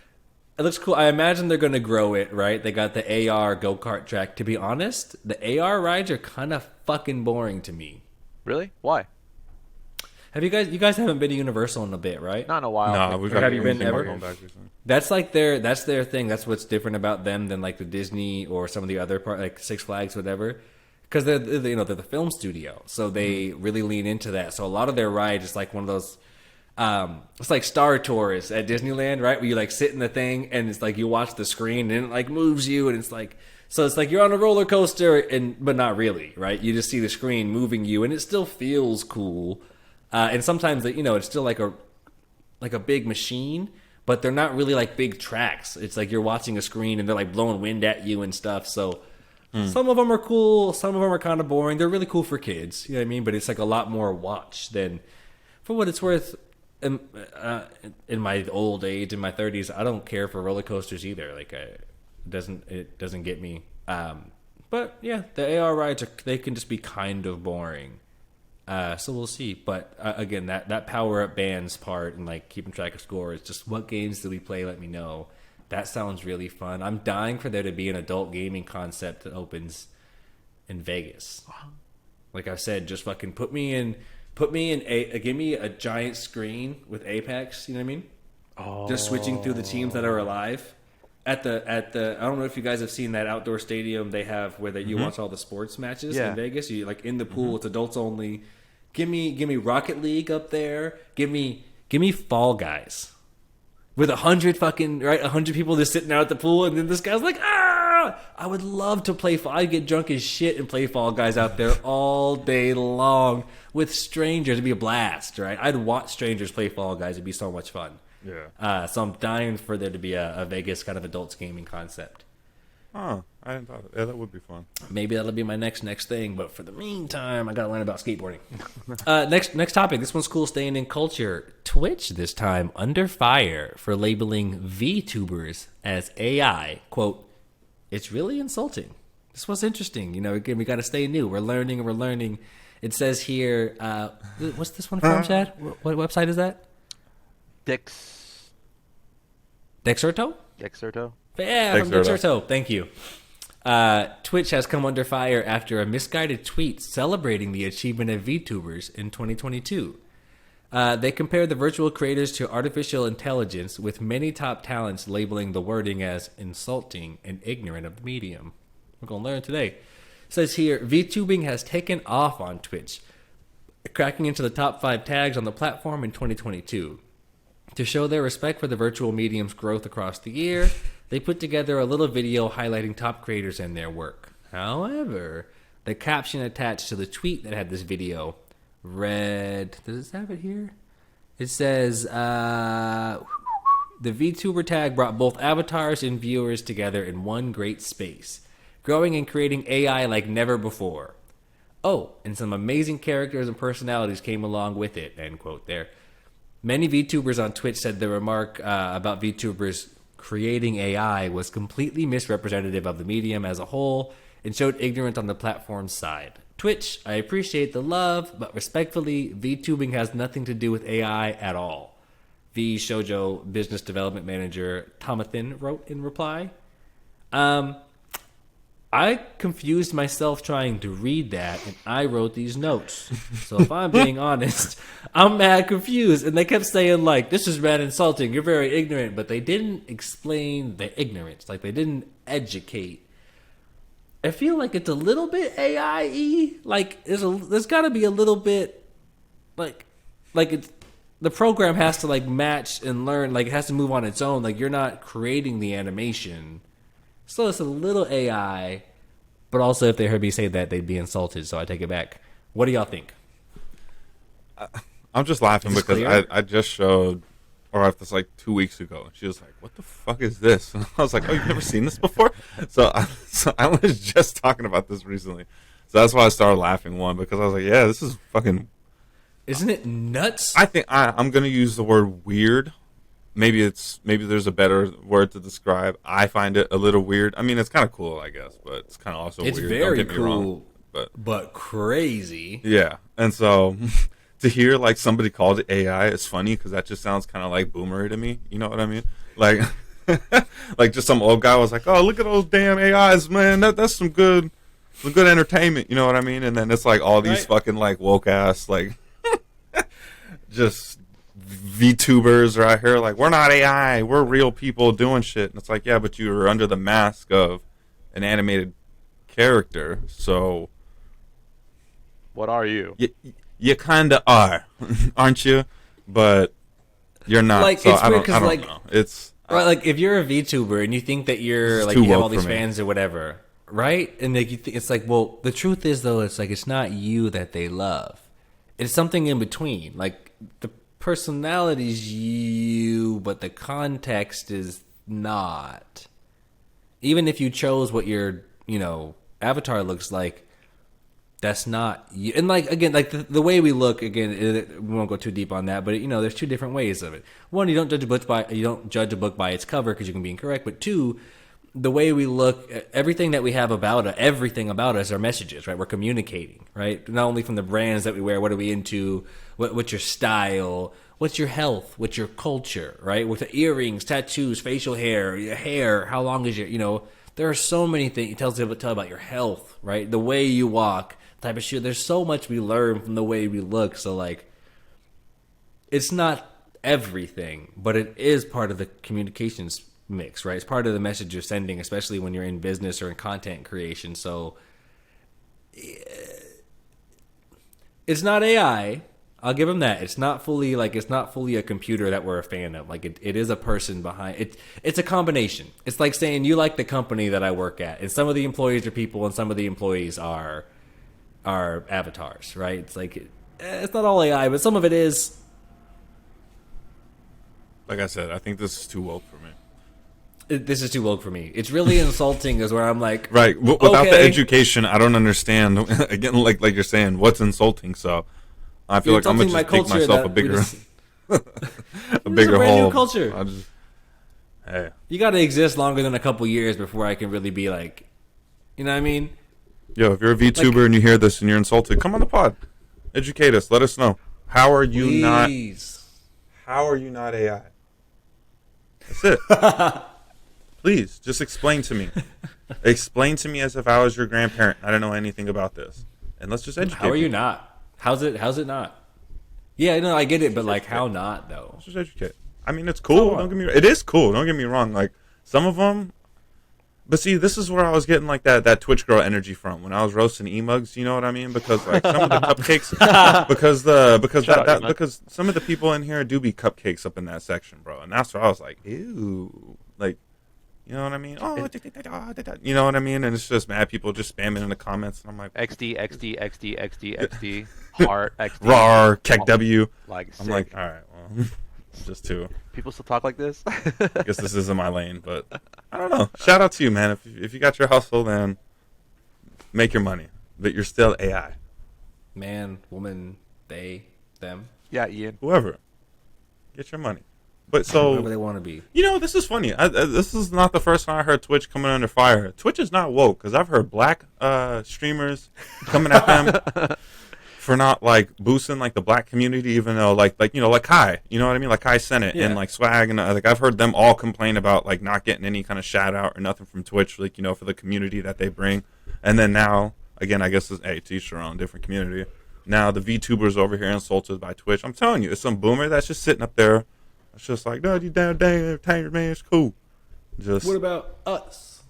It looks cool. I imagine they're going to grow it, right? They got the AR go-kart track. To be honest, the AR rides are kind of fucking boring to me. Really? Why? Have you guys haven't been to Universal in a bit, right? Not in a while. Nah, we've got Have you been we're ever? going back recently. That's like that's their thing. That's what's different about them than like the Disney or some of the other part, like Six Flags, whatever. Because they're they're the film studio, so they really lean into that. So a lot of their rides is like one of those. It's like Star Tours at Disneyland, right? Where you like sit in the thing and it's like you watch the screen and it like moves you and it's like you're on a roller coaster but not really, right? You just see the screen moving you and it still feels cool. And sometimes it's still like a big machine, but they're not really like big tracks. It's like you're watching a screen and they're like blowing wind at you and stuff. So some of them are cool, some of them are kind of boring. They're really cool for kids, you know what I mean? But it's like a lot more watch than, for what it's worth. In my old age, in my 30s, I don't care for roller coasters either. Like, it doesn't get me. But yeah, the AR rides they can just be kind of boring. So we'll see. But again, that power up bands part and like keeping track of scores, just what games do we play? Let me know. That sounds really fun. I'm dying for there to be an adult gaming concept that opens in Vegas. Like I said, just fucking give me a giant screen with Apex. You know what I mean? Oh. Just switching through the teams that are alive. At the I don't know if you guys have seen that outdoor stadium they have where you watch all the sports matches in Vegas. You like in the pool, it's adults only. Give me Rocket League up there. Give me Fall Guys. With 100 people just sitting out at the pool, and then this guy's like, ah! I would love to play. I'd get drunk as shit and play Fall Guys out there all day long with strangers. It'd be a blast, right? I'd watch strangers play Fall Guys. It'd be so much fun. Yeah. So I'm dying for there to be a Vegas kind of adults gaming concept. Oh, I hadn't thought. Yeah, that would be fun. Maybe that'll be my next thing. But for the meantime, I gotta learn about skateboarding. Next topic. This one's cool. Staying in culture. Twitch this time under fire for labeling VTubers as AI. Quote: "It's really insulting." This was interesting. You know, again, we got to stay new. We're learning. It says here. What's this one from, Chad? What website is that? Dexerto? Yeah, from Dexerto. Thank you. Twitch has come under fire after a misguided tweet celebrating the achievement of VTubers in 2022. They compared the virtual creators to artificial intelligence, with many top talents labeling the wording as insulting and ignorant of the medium. We're going to learn today. It says here, VTubing has taken off on Twitch, cracking into the top 5 tags on the platform in 2022. To show their respect for the virtual medium's growth across the year, they put together a little video highlighting top creators and their work. However, the caption attached to the tweet that had this video read... Does it have it here? It says, the VTuber tag brought both avatars and viewers together in one great space, growing and creating AI like never before. Oh, and some amazing characters and personalities came along with it, end quote there. Many VTubers on Twitch said the remark about VTubers creating AI was completely misrepresentative of the medium as a whole and showed ignorance on the platform's side. Twitch, I appreciate the love, but respectfully, VTubing has nothing to do with AI at all. V Shoujo business development manager Tomathan wrote in reply. I confused myself trying to read that, and I wrote these notes. So if I'm being honest, I'm mad confused. And they kept saying, like, this is mad insulting, you're very ignorant. But they didn't explain the ignorance. Like, they didn't educate. I feel like it's a little bit AI-y. Like, there's got to be a little bit, like it's, the program has to, like, match and learn. Like, it has to move on its own. Like, you're not creating the animation. So it's a little AI, but also if they heard me say that, they'd be insulted. So I take it back. What do y'all think? I'm just laughing because I just showed, or it was like 2 weeks ago, and she was like, "What the fuck is this?" And I was like, "Oh, you've never seen this before?" So I was just talking about this recently. So that's why I started laughing, one, because I was like, "Yeah, this is fucking." Isn't it nuts? I think I'm gonna use the word weird. Maybe there's a better word to describe. I find it a little weird. I mean, it's kind of cool, I guess, but it's kind of also weird. It's very Don't get me cool, wrong, but crazy. Yeah, and so to hear like somebody called it AI is funny because that just sounds kind of like boomery to me. You know what I mean? Like, like just some old guy was like, "Oh, look at those damn AIs, man. That's some good entertainment." You know what I mean? And then it's like all these fucking like woke ass like just VTubers are out here like, we're not AI, we're real people doing shit. And it's like, yeah, but you're under the mask of an animated character, so what are you? You kind of are, aren't you? But you're not. Like, so it's weird because, like, know. It's right, like if you're a VTuber and you think that you're like, you have all these fans or whatever, right? And like it's like, well, the truth is though, it's like it's not you that they love. It's something in between. Like the personality's you, but the context is not. Even if you chose what your, avatar looks like, that's not you. And like, again, like the way we look, again, we won't go too deep on that, but there's two different ways of it. One, you don't judge a book by its cover because you can be incorrect, but two, the way we look, everything that we have about it, everything about us are messages, right? We're communicating, right? Not only from the brands that we wear, what are we into, what's your style, what's your health, what's your culture, right? With the earrings, tattoos, facial hair, your hair, how long is your, there are so many things. It tell about your health, right? The way you walk, type of shoe. There's so much we learn from the way we look. So like, it's not everything, but it is part of the communications mix, right? It's part of the message you're sending, especially when you're in business or in content creation. So it's not AI. I'll give them that. It's not fully a computer that we're a fan of. Like it is a person behind it. It's a combination. It's like saying you like the company that I work at, and some of the employees are people, and some of the employees are avatars, right? It's like it's not all AI, but some of it is. Like I said, I think this is too woke for me. This is too woke for me. It's really insulting, is where I'm like, right. Without the okay. education, I don't understand. Again, like you're saying, what's insulting? So I feel like I'm gonna just dig myself a bigger, a bigger brand hole. New culture. Hey, you got to exist longer than a couple years before I can really be like, you know what I mean? Yo, if you're a VTuber and you hear this and you're insulted, come on the pod, educate us, let us know. How are you not? How are you not AI? That's it. Please, just explain to me. Explain to me as if I was your grandparent. I don't know anything about this. And let's just educate How are you me. not? How's it not? Yeah, no, I get it, but like, how not though? Let's just educate. I mean, it's cool. Don't get me. It is cool. Don't get me wrong. Like some of them, but see, this is where I was getting like that Twitch girl energy from when I was roasting emugs. You know what I mean? Because like some of the cupcakes, because some of the people in here do be cupcakes up in that section, bro. And that's where I was like, ew, like. You know what I mean? Oh, you know what I mean? And it's just mad people just spamming in the comments, and I'm like, XD, heart, XD, rar, kek W. Like, I'm like, all right, well, just two. People still talk like this? I guess this isn't my lane, but I don't know. Shout out to you, man. If you got your hustle, then make your money, but you're still AI. Man, woman, they, them. Yeah, Ian. Whoever, get your money. But so whatever they want to be. You know, this is funny. This is not the first time I heard Twitch coming under fire. Twitch is not woke because I've heard black streamers coming at them for not like boosting like the black community, even though like Kai, you know what I mean, like Kai Senate and like Swag and like I've heard them all complain about like not getting any kind of shout out or nothing from Twitch, like for the community that they bring. And then now again, I guess it's to each their own, different community. Now the VTubers over here insulted by Twitch. I'm telling you, it's some boomer that's just sitting up there. It's just like, no, you damn entertainer, man. It's cool. Just what about us?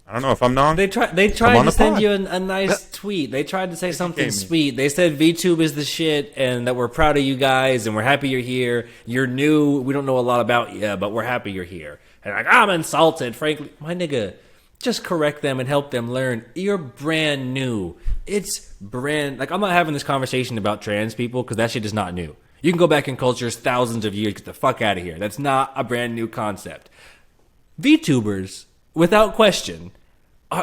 I don't know if I'm non. They tried to send you a nice tweet. They tried to say something sweet. They said VTube is the shit, and that we're proud of you guys, and we're happy you're here. You're new. We don't know a lot about you, but we're happy you're here. And like, I'm insulted, frankly. My nigga, just correct them and help them learn. You're brand new. It's brand. Like, I'm not having this conversation about trans people because that shit is not new. You can go back in cultures thousands of years, get the fuck out of here. That's not a brand new concept. VTubers, without question,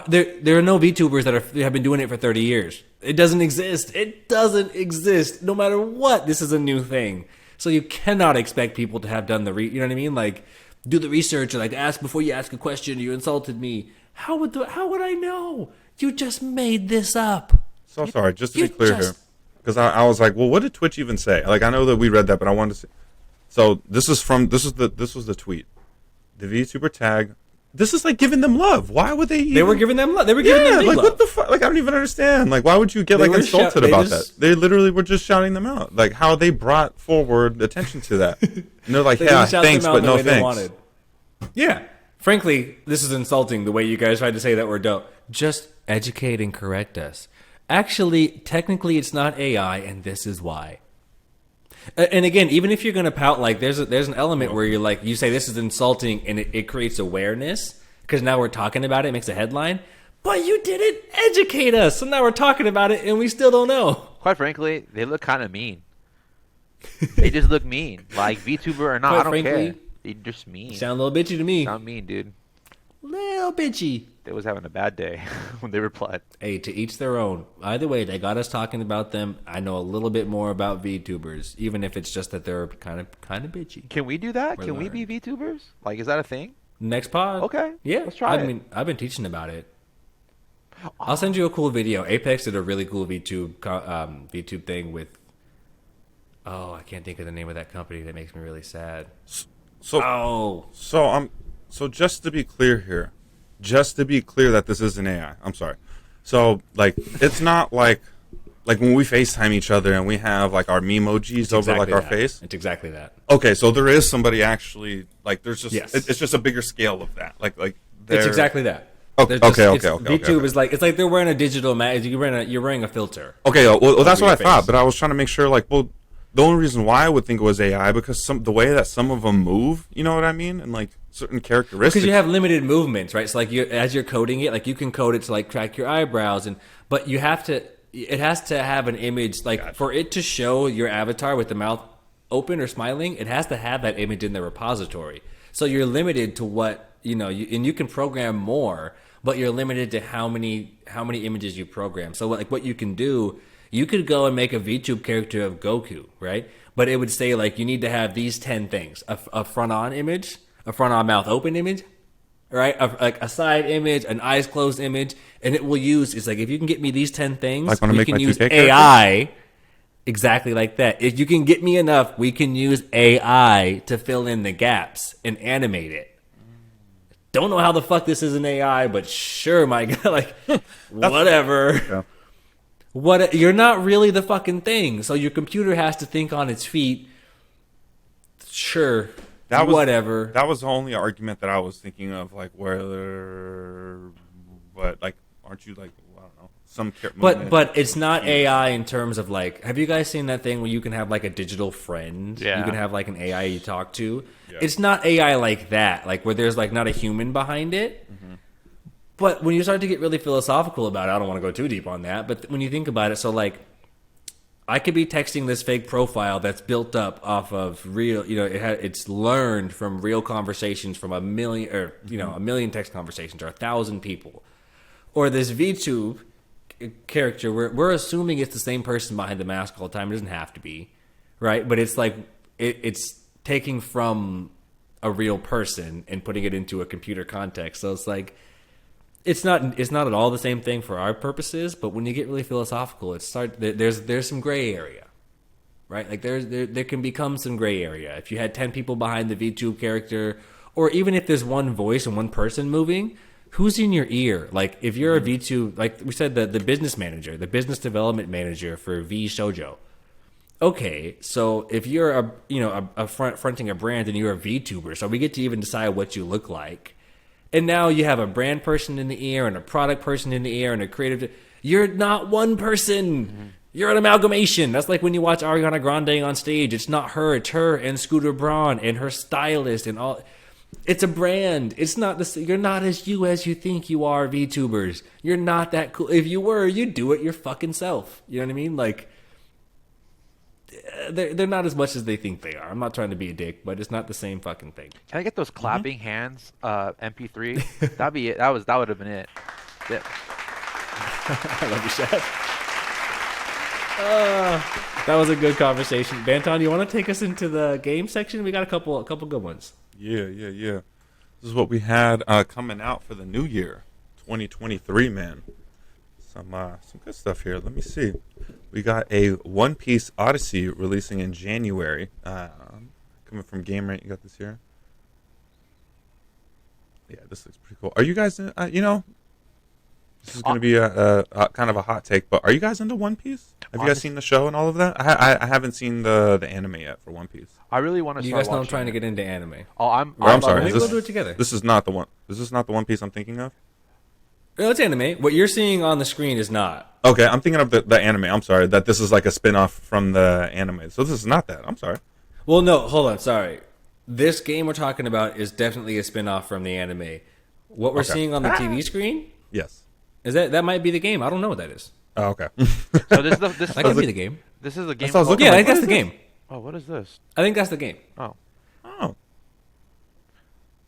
there are no VTubers that have been doing it for 30 years. It doesn't exist. It doesn't exist. No matter what, this is a new thing. So you cannot expect people to have done you know what I mean? Like, do the research, or like ask before you ask a question. You insulted me. How would I know? You just made this up. So sorry, just to be clear here. Because I was like, well, what did Twitch even say? Like, I know that we read that, but I wanted to see. So this was the tweet. The VTuber tag. This is like giving them love. Why would they? They were giving them love. They were giving them like love. What the fuck? Like I don't even understand. Like why would you get like insulted about that? They literally were just shouting them out. Like how they brought forward attention to that. And they're like, yeah, thanks, but no thanks. Yeah. Frankly, this is insulting the way you guys tried to say that we're dope. Just educate and correct us. Actually, technically, it's not AI, and this is why. And again, even if you're going to pout, like there's an element where you're like, you say this is insulting, and it creates awareness because now we're talking about it, it makes a headline. But you didn't educate us, so now we're talking about it, and we still don't know. Quite frankly, they look kind of mean. They just look mean. Like VTuber or not, I don't care. They just mean. Sound a little bitchy to me. Sound mean, dude. Little bitchy. They was having a bad day when they replied. Hey, to each their own. Either way, they got us talking about them. I know a little bit more about VTubers, even if it's just that they're kind of bitchy. Can we do that? Can we be VTubers? Like, is that a thing? Next pod. Okay. Yeah. Let's try it. I've been teaching about it. I'll send you a cool video. Apex did a really cool VTube thing with. Oh, I can't think of the name of that company. That makes me really sad. So just to be clear here, that this is an AI. I'm sorry. So like, it's not like when we FaceTime each other and we have like our memojis over like our face. It's exactly that. Okay, so there is somebody actually like there's just Yes. it's just a bigger scale of that. Like It's exactly that. Okay. VTube is like it's like they're wearing a digital mask. You're wearing a filter. Okay, well that's what I thought, face. but I was trying to make sure like the only reason why I would think it was AI because the way that some of them move, you know what I mean, and like certain characteristics. Because you have limited movements, right? So like as you're coding it, like you can code it to like track your eyebrows, but you have to. It has to have an image like for it to show your avatar with the mouth open or smiling. It has to have that image in the repository. So you're limited to what and you can program more, but you're limited to how many images you program. So like what you can do. You could go and make a VTube character of Goku, right? But it would say like you need to have these 10 things: a front-on image, a front-on mouth open image, right? Like a side image, an eyes closed image, and it will use. It's like if you can get me these 10 things, like when I we make can my use 2K AI. Exactly like that. If you can get me enough, we can use AI to fill in the gaps and animate it. Don't know how the fuck this is an AI, but sure, my God, like whatever. Yeah. What you're not really the fucking thing, so your computer has to think on its feet. Sure, whatever. That was the only argument that I was thinking of, like but like, aren't you like I don't know some? But it's not AI in terms of like. Have you guys seen that thing where you can have like a digital friend? Yeah. You can have like an AI you talk to. Yeah. It's not AI like that, like where there's like not a human behind it. Mm-hmm. But when you start to get really philosophical about it, I don't want to go too deep on that, but when you think about it, so like, I could be texting this fake profile that's built up off of real, it's learned from real conversations from a million text conversations or 1,000 people. Or this VTube character, we're assuming it's the same person behind the mask all the time. It doesn't have to be, right? But it's like, it's taking from a real person and putting it into a computer context. So it's like, it's not at all the same thing for our purposes, but when you get really philosophical, there's some gray area, right? Like there can become some gray area. If you had 10 people behind the VTube character, or even if there's one voice and one person moving, who's in your ear? Like if you're a VTube, like we said, the business manager, the business development manager for V Shoujo. Okay, so if you're fronting a brand and you're a VTuber, so we get to even decide what you look like. And now you have a brand person in the ear and a product person in the ear and a creative. You're not one person. Mm-hmm. You're an amalgamation. That's like when you watch Ariana Grande on stage. It's not her. It's her and Scooter Braun and her stylist and all. It's a brand. It's not the. You're not as you think you are, VTubers. You're not that cool. If you were, you'd do it your fucking self. You know what I mean? Like, they're not as much as they think they are. I'm not trying to be a dick, but it's not the same fucking thing. Can I get those clapping hands MP3? That'd be it. That would have been it. Yeah. I love you, Chef. That was a good conversation. Banton, you want to take us into the game section? We got a couple good ones. Yeah. This is what we had coming out for the new year, 2023, man. Some good stuff here. Let me see. We got a Piece Odyssey releasing in January. Coming from Game Rant, you got this here. Yeah, this looks pretty cool. Are you guys, this is going to be a kind of a hot take, but are you guys into One Piece? Have you guys seen the show and all of that? I haven't seen the anime yet for One Piece. I really want to. You guys know I'm trying to get into anime. Oh, I'm sorry. Maybe we'll do it together. This is not the one. Is this not the One Piece I'm thinking of? No, it's anime. What you're seeing on the screen is not. Okay, I'm thinking of the anime. I'm sorry. That this is like a spin-off from the anime. So this is not that. I'm sorry. Well, no, hold on. Sorry. This game we're talking about is definitely a spin-off from the anime. What we're seeing on the TV screen? Yes. Is that might be the game. I don't know what that is. Oh, okay. So this that could be the game. This is the game. I think that's the game. Oh, what is this? I think that's the game. Oh.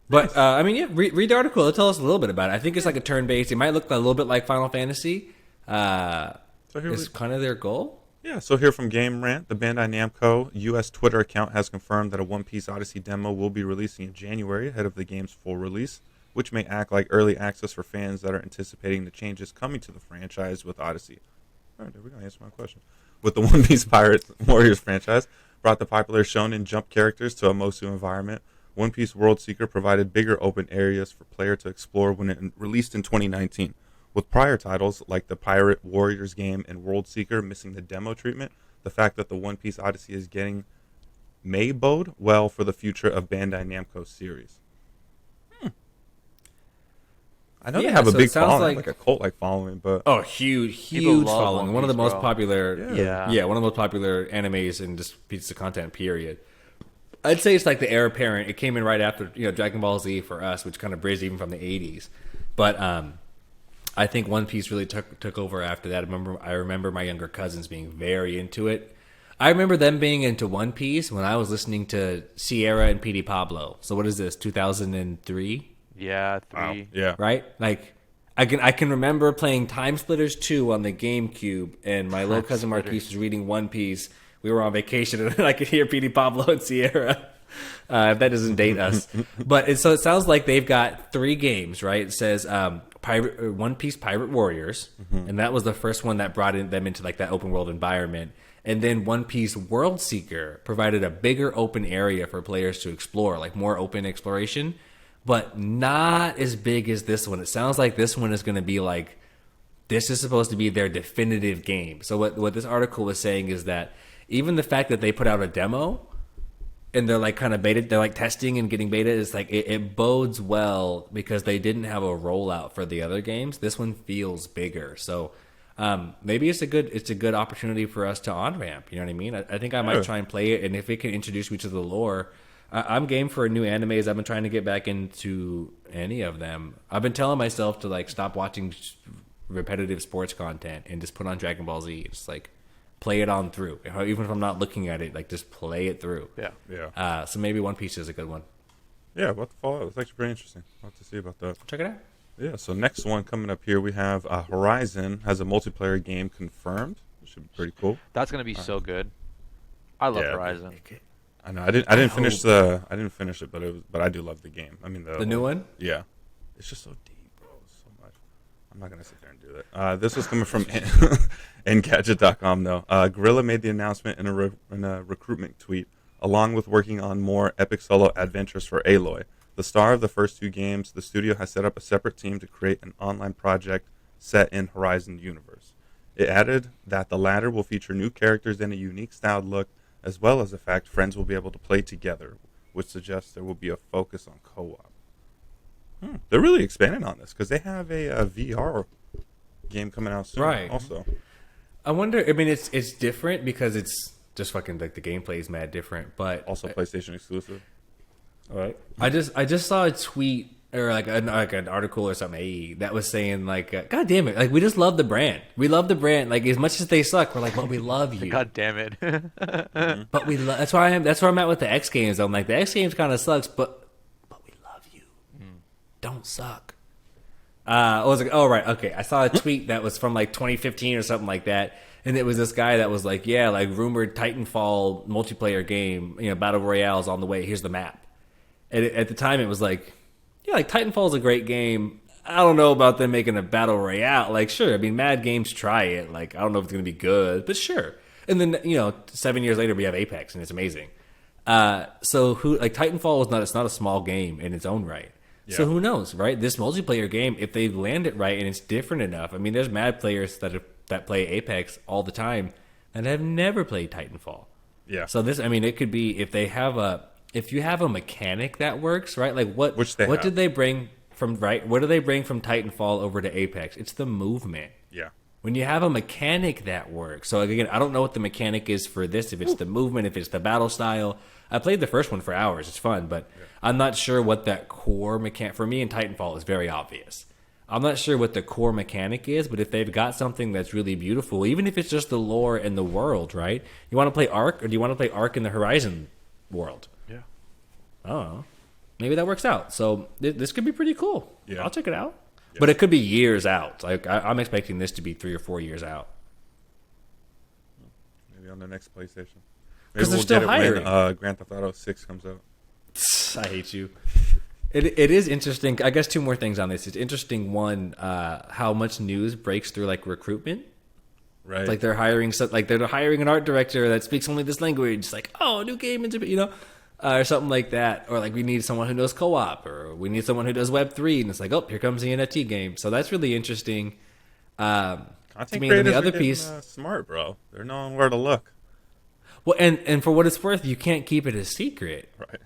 But, I mean, yeah, read the article. It'll tell us a little bit about it. I think it's like a turn-based. It might look a little bit like Final Fantasy. It's kind of their goal. Yeah, so here from Game Rant, the Bandai Namco U.S. Twitter account has confirmed that a One Piece Odyssey demo will be releasing in January ahead of the game's full release, which may act like early access for fans that are anticipating the changes coming to the franchise with Odyssey. All right, there we go. Answer my question. With the One Piece Pirate Warriors franchise, brought the popular shonen jump characters to a Mosu environment. One Piece World Seeker provided bigger open areas for player to explore when it released in 2019. With prior titles like the Pirate Warriors game and World Seeker missing the demo treatment, the fact that the One Piece Odyssey is getting may bode well for the future of Bandai Namco's series. I know they have a big following, like a cult-like following, but huge following. One of the most popular, one of the most popular animes and just pieces of content. Period. I'd say it's like the heir apparent. It came in right after Dragon Ball Z for us, which kind of bridged even from the '80s. But I think One Piece really took over after that. I remember my younger cousins being very into it. I remember them being into One Piece when I was listening to Sierra and P.D. Pablo. So what is this, 2003? Yeah, 3. Wow. Yeah. Right? Like, I can remember playing Time Splitters 2 on the GameCube, and my little cousin Marquise was reading One Piece. We were on vacation, and I could hear P.D. Pablo and Sierra. If that doesn't date us. But so it sounds like they've got 3 games, right? It says One Piece Pirate Warriors, and that was the first one that brought them into like that open world environment. And then One Piece World Seeker provided a bigger open area for players to explore, like more open exploration, but not as big as this one. It sounds like this one is going to be like, this is supposed to be their definitive game. So what this article was saying is that even the fact that they put out a demo and they're like kind of beta, they're like testing and getting beta, is like it bodes well because they didn't have a rollout for the other games. This one feels bigger, so maybe it's a good opportunity for us to on ramp. You know what I mean? I think I might try and play it, and if it can introduce me to the lore, I'm game for new animes. I've been trying to get back into any of them. I've been telling myself to like stop watching repetitive sports content and just put on Dragon Ball Z. Just like play it on through, even if I'm not looking at it. Like just play it through. Yeah. So maybe One Piece is a good one. Yeah, what the follow? It's actually pretty interesting. I'll have to see about that. Check it out. Yeah, so next one coming up here, we have Horizon has a multiplayer game confirmed. Which should be pretty cool. That's gonna be so good. I love Horizon. I know. I didn't finish it, but I do love the game. I mean the new one. Yeah, it's just so deep, bro. So much. I'm not gonna sit there and do that. This was coming from Engadget.com though. Guerrilla made the announcement in a recruitment tweet, along with working on more epic solo adventures for Aloy. The star of the first 2 games, the studio has set up a separate team to create an online project set in Horizon universe. It added that the latter will feature new characters and a unique styled look, as well as the fact friends will be able to play together, which suggests there will be a focus on co-op. They're really expanding on this because they have a VR game coming out soon. Right. Also, I wonder. I mean, it's different because it's just fucking like the gameplay is mad different, but also PlayStation exclusive. All right. I just saw a tweet or like an article or something that was saying like, God damn it, like we just love the brand. We love the brand. Like as much as they suck, we're like, but we love you. God damn it. But we love. That's where I'm at with the X Games. I'm like the X Games kind of sucks, but we love you. Don't suck. I was like, oh right, okay. I saw a tweet that was from like 2015 or something like that. And it was this guy that was like, yeah, like rumored Titanfall multiplayer game, Battle Royale is on the way. Here's the map. And at the time, it was like, yeah, like Titanfall is a great game. I don't know about them making a Battle Royale. Like, sure, I mean, Mad Games try it. Like, I don't know if it's going to be good, but sure. And then, 7 years later, we have Apex, and it's amazing. Titanfall it's not a small game in its own right. Yeah. So who knows, right? This multiplayer game, if they land it right and it's different enough. I mean, there's mad players that play Apex all the time and have never played Titanfall. Yeah. So this, I mean, it could be if you have a mechanic that works, right? Like what did they bring from What do they bring from Titanfall over to Apex? It's the movement. Yeah. When you have a mechanic that works. So again, I don't know what the mechanic is for this, if it's the movement, if it's the battle style. I played the first one for hours. It's fun, but I'm not sure what that core mechanic for me in Titanfall is very obvious. I'm not sure what the core mechanic is, but if they've got something that's really beautiful, even if it's just the lore and the world, right? You want to play Ark, or do you want to play Ark in the Horizon world? Yeah. I don't know. Maybe that works out. So this could be pretty cool. Yeah. I'll check it out. Yeah. But it could be years out. Like I'm expecting this to be 3 or 4 years out. on their next PlayStation. Maybe 'Cause they're we'll still get it hiring. when Grand Theft Auto 6 comes out. I hate you. It is interesting. I guess two more things on this. It's interesting, one, how much news breaks through like recruitment. Right. Like they're hiring an art director that speaks only this language. It's like, oh, new game in Japan, or something like that. Or like we need someone who knows co-op, or we need someone who does Web3, and it's like, oh, here comes the NFT game. So that's really interesting. Content to me, and then creators the other are getting, piece, smart, bro. They're knowing where to look. well, and for what it's worth, you can't keep it a secret. Right.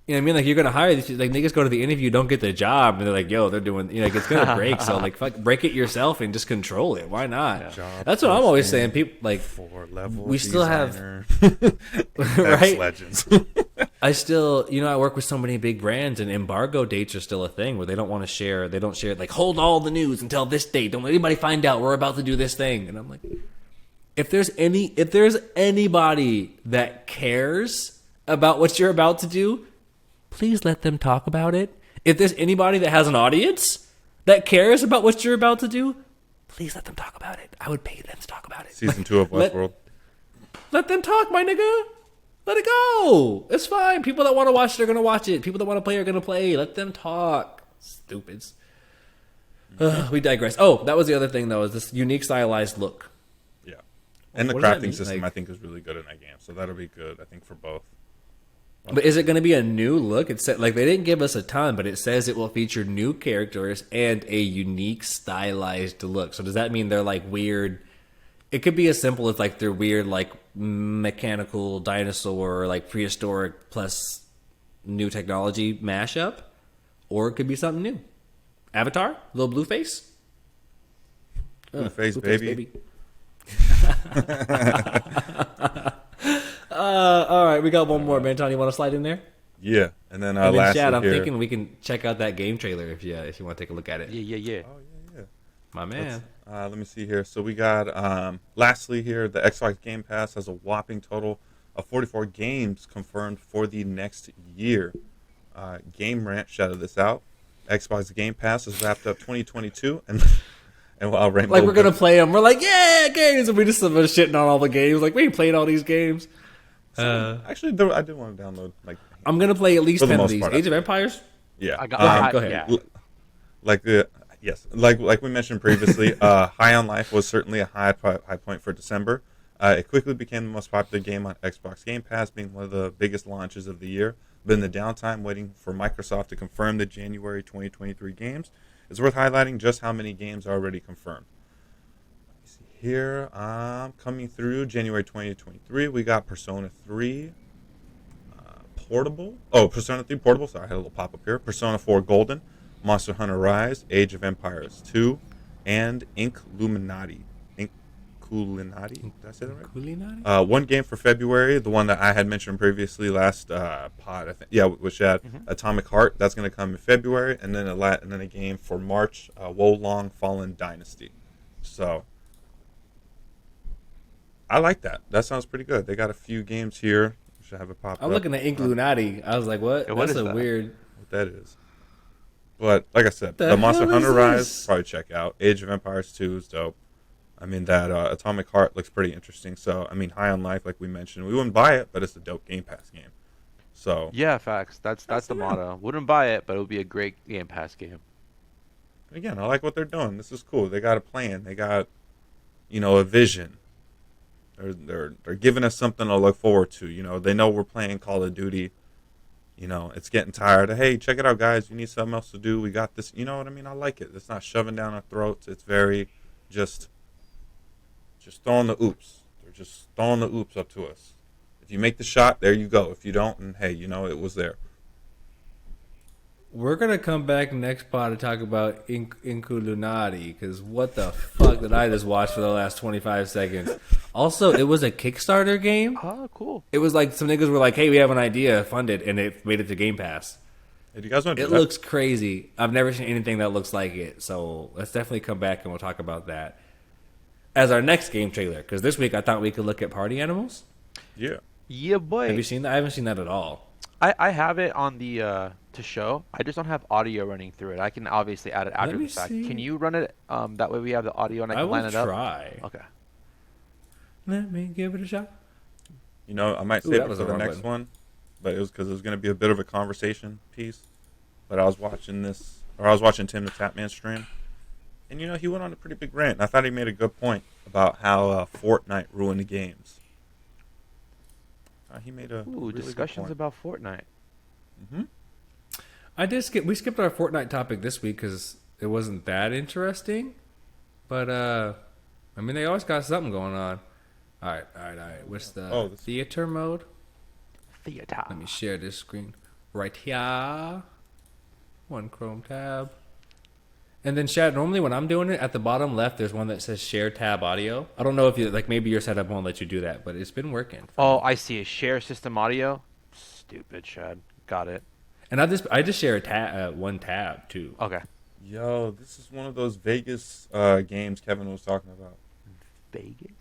You know what I mean? Like, you're going to hire these, like, niggas go to the interview, don't get the job, and they're like, yo, they're doing, like, it's going to break. So, like, fuck, break it yourself and just control it. Why not? Job That's what I'm always saying. posting, People, like, 4-level we still have, designer. right? Legends. I still, I work with so many big brands, and embargo dates are still a thing where they don't want to share. They don't share, like, hold all the news until this date. Don't let anybody find out we're about to do this thing. And I'm like, if there's anybody that cares about what you're about to do, please let them talk about it. If there's anybody that has an audience that cares about what you're about to do, please let them talk about it. I would pay them to talk about it. Season 2 of Westworld. Let them talk, my nigga. Let it go. It's fine. People that want to watch it are going to watch it. People that want to play are going to play. Let them talk. Stupids. We digress. Oh, that was the other thing, though, is this unique stylized look. Yeah. And the What does that crafting mean? system, Like- I think, is really good in that game. So that'll be good, I think, for both. But is it going to be a new look? It said, like, they didn't give us a ton, but it says it will feature new characters and a unique stylized look. So does that mean they're like weird? It could be as simple as like they're weird, like mechanical dinosaur, like prehistoric plus new technology mashup, or it could be something new. Avatar, little blue face. Blue face, baby. All right, we got one more, man. Tony, you want to slide in there? Yeah. And then, And then lastly Chad, I'm here, thinking we can check out that game trailer if you want to take a look at it. Yeah. Oh, yeah. My man. Let me see here. So we got, lastly here, the Xbox Game Pass has a whopping total of 44 games confirmed for the next year. Game Rant shouted this out. Xbox Game Pass has wrapped up 2022, and while Rainbow, Like, we're going to play them. We're like, yeah, games. And we just shitting on all the games. Like, we ain't played all these games. actually, I did want to download, like, I'm going to play at least For the 10 of most these. part, Age of Empires? yeah. Go ahead. Yeah. Like we mentioned previously, High on Life was certainly a high point for December. It quickly became the most popular game on Xbox Game Pass, being one of the biggest launches of the year. But in the downtime, waiting for Microsoft to confirm the January 2023 games, it's worth highlighting just how many games are already confirmed. Let me see here, coming through January 2023, we got Persona 3 Portable. Oh, Persona 3 Portable. Sorry, I had a little pop up here. Persona 4 Golden, Monster Hunter Rise, Age of Empires 2, and Illuminati. Did I say that right? Culinari? One game for February, the one that I had mentioned previously last pod, I think. Yeah, with Shad. Atomic Heart. That's going to come in February, and then a game for March, Wolong Fallen Dynasty. So I like that. That sounds pretty good. They got a few games here. Should have it pop up. I'm looking at Illuminati. I was like, what? Yeah, what That's is a that? weird... What that is. But like I said, The the Monster hell is Hunter Rise, this? probably check out. Age of Empires 2 is dope. I mean, that Atomic Heart looks pretty interesting. So, I mean, High on Life, like we mentioned, we wouldn't buy it, but it's a dope Game Pass game. So, Yeah, facts. That's the motto. Wouldn't buy it, but it would be a great Game Pass game. again, I like what they're doing. This is cool. They got a plan. They got, a vision. They're giving us something to look forward to. They know we're playing Call of Duty. It's getting tired. Hey, check it out, guys. You need something else to do. We got this. You know what I mean? I like it. It's not shoving down our throats. It's very just throwing the oops. They're just throwing the oops up to us. If you make the shot, there you go. If you don't, and hey, it was there. We're going to come back next pod to talk about Illuminati, because what the fuck did I just watch for the last 25 seconds? Also, it was a Kickstarter game. Oh, cool. It was like some niggas were like, hey, we have an idea, fund it, and it made it to Game Pass. Hey, do you guys want to It do that? looks crazy. I've never seen anything that looks like it, so let's definitely come back and we'll talk about that as our next game trailer, because this week I thought we could look at Party Animals. Yeah. Yeah, boy. Have you seen that? I haven't seen that at all. I have it on the to show. I just don't have audio running through it. I can obviously add it after Let me the fact. see. Can you run it? That way we have the audio and I I can will line it up. try. Okay. Let me give it a shot. You know, I might Ooh, save that it was for the the wrong next button. one, but it was because it was going to be a bit of a conversation piece. But I was watching I was watching Tim the Tatman stream, and you know, he went on a pretty big rant. And I thought he made a good point about how Fortnite ruined the games. He made a Ooh, really discussions good about Fortnite. point. We skipped our Fortnite topic this week because it wasn't that interesting. But I mean, they always got something going on. All right. What's the Oh, this- theater mode? Theater. Let me share this screen right here. One Chrome tab. And then Shad, normally when I'm doing it, at the bottom left, there's one that says share tab audio. I don't know if you like maybe your setup won't let you do that, but it's been working. Oh, I see. A share system audio. Stupid, Chad. Got it. And I just share a one tab too. Okay. Yo, this is one of those Vegas games Kevin was talking about. Vegas.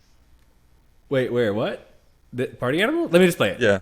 Wait, where? What? The party animal? Let me just play it. Yeah.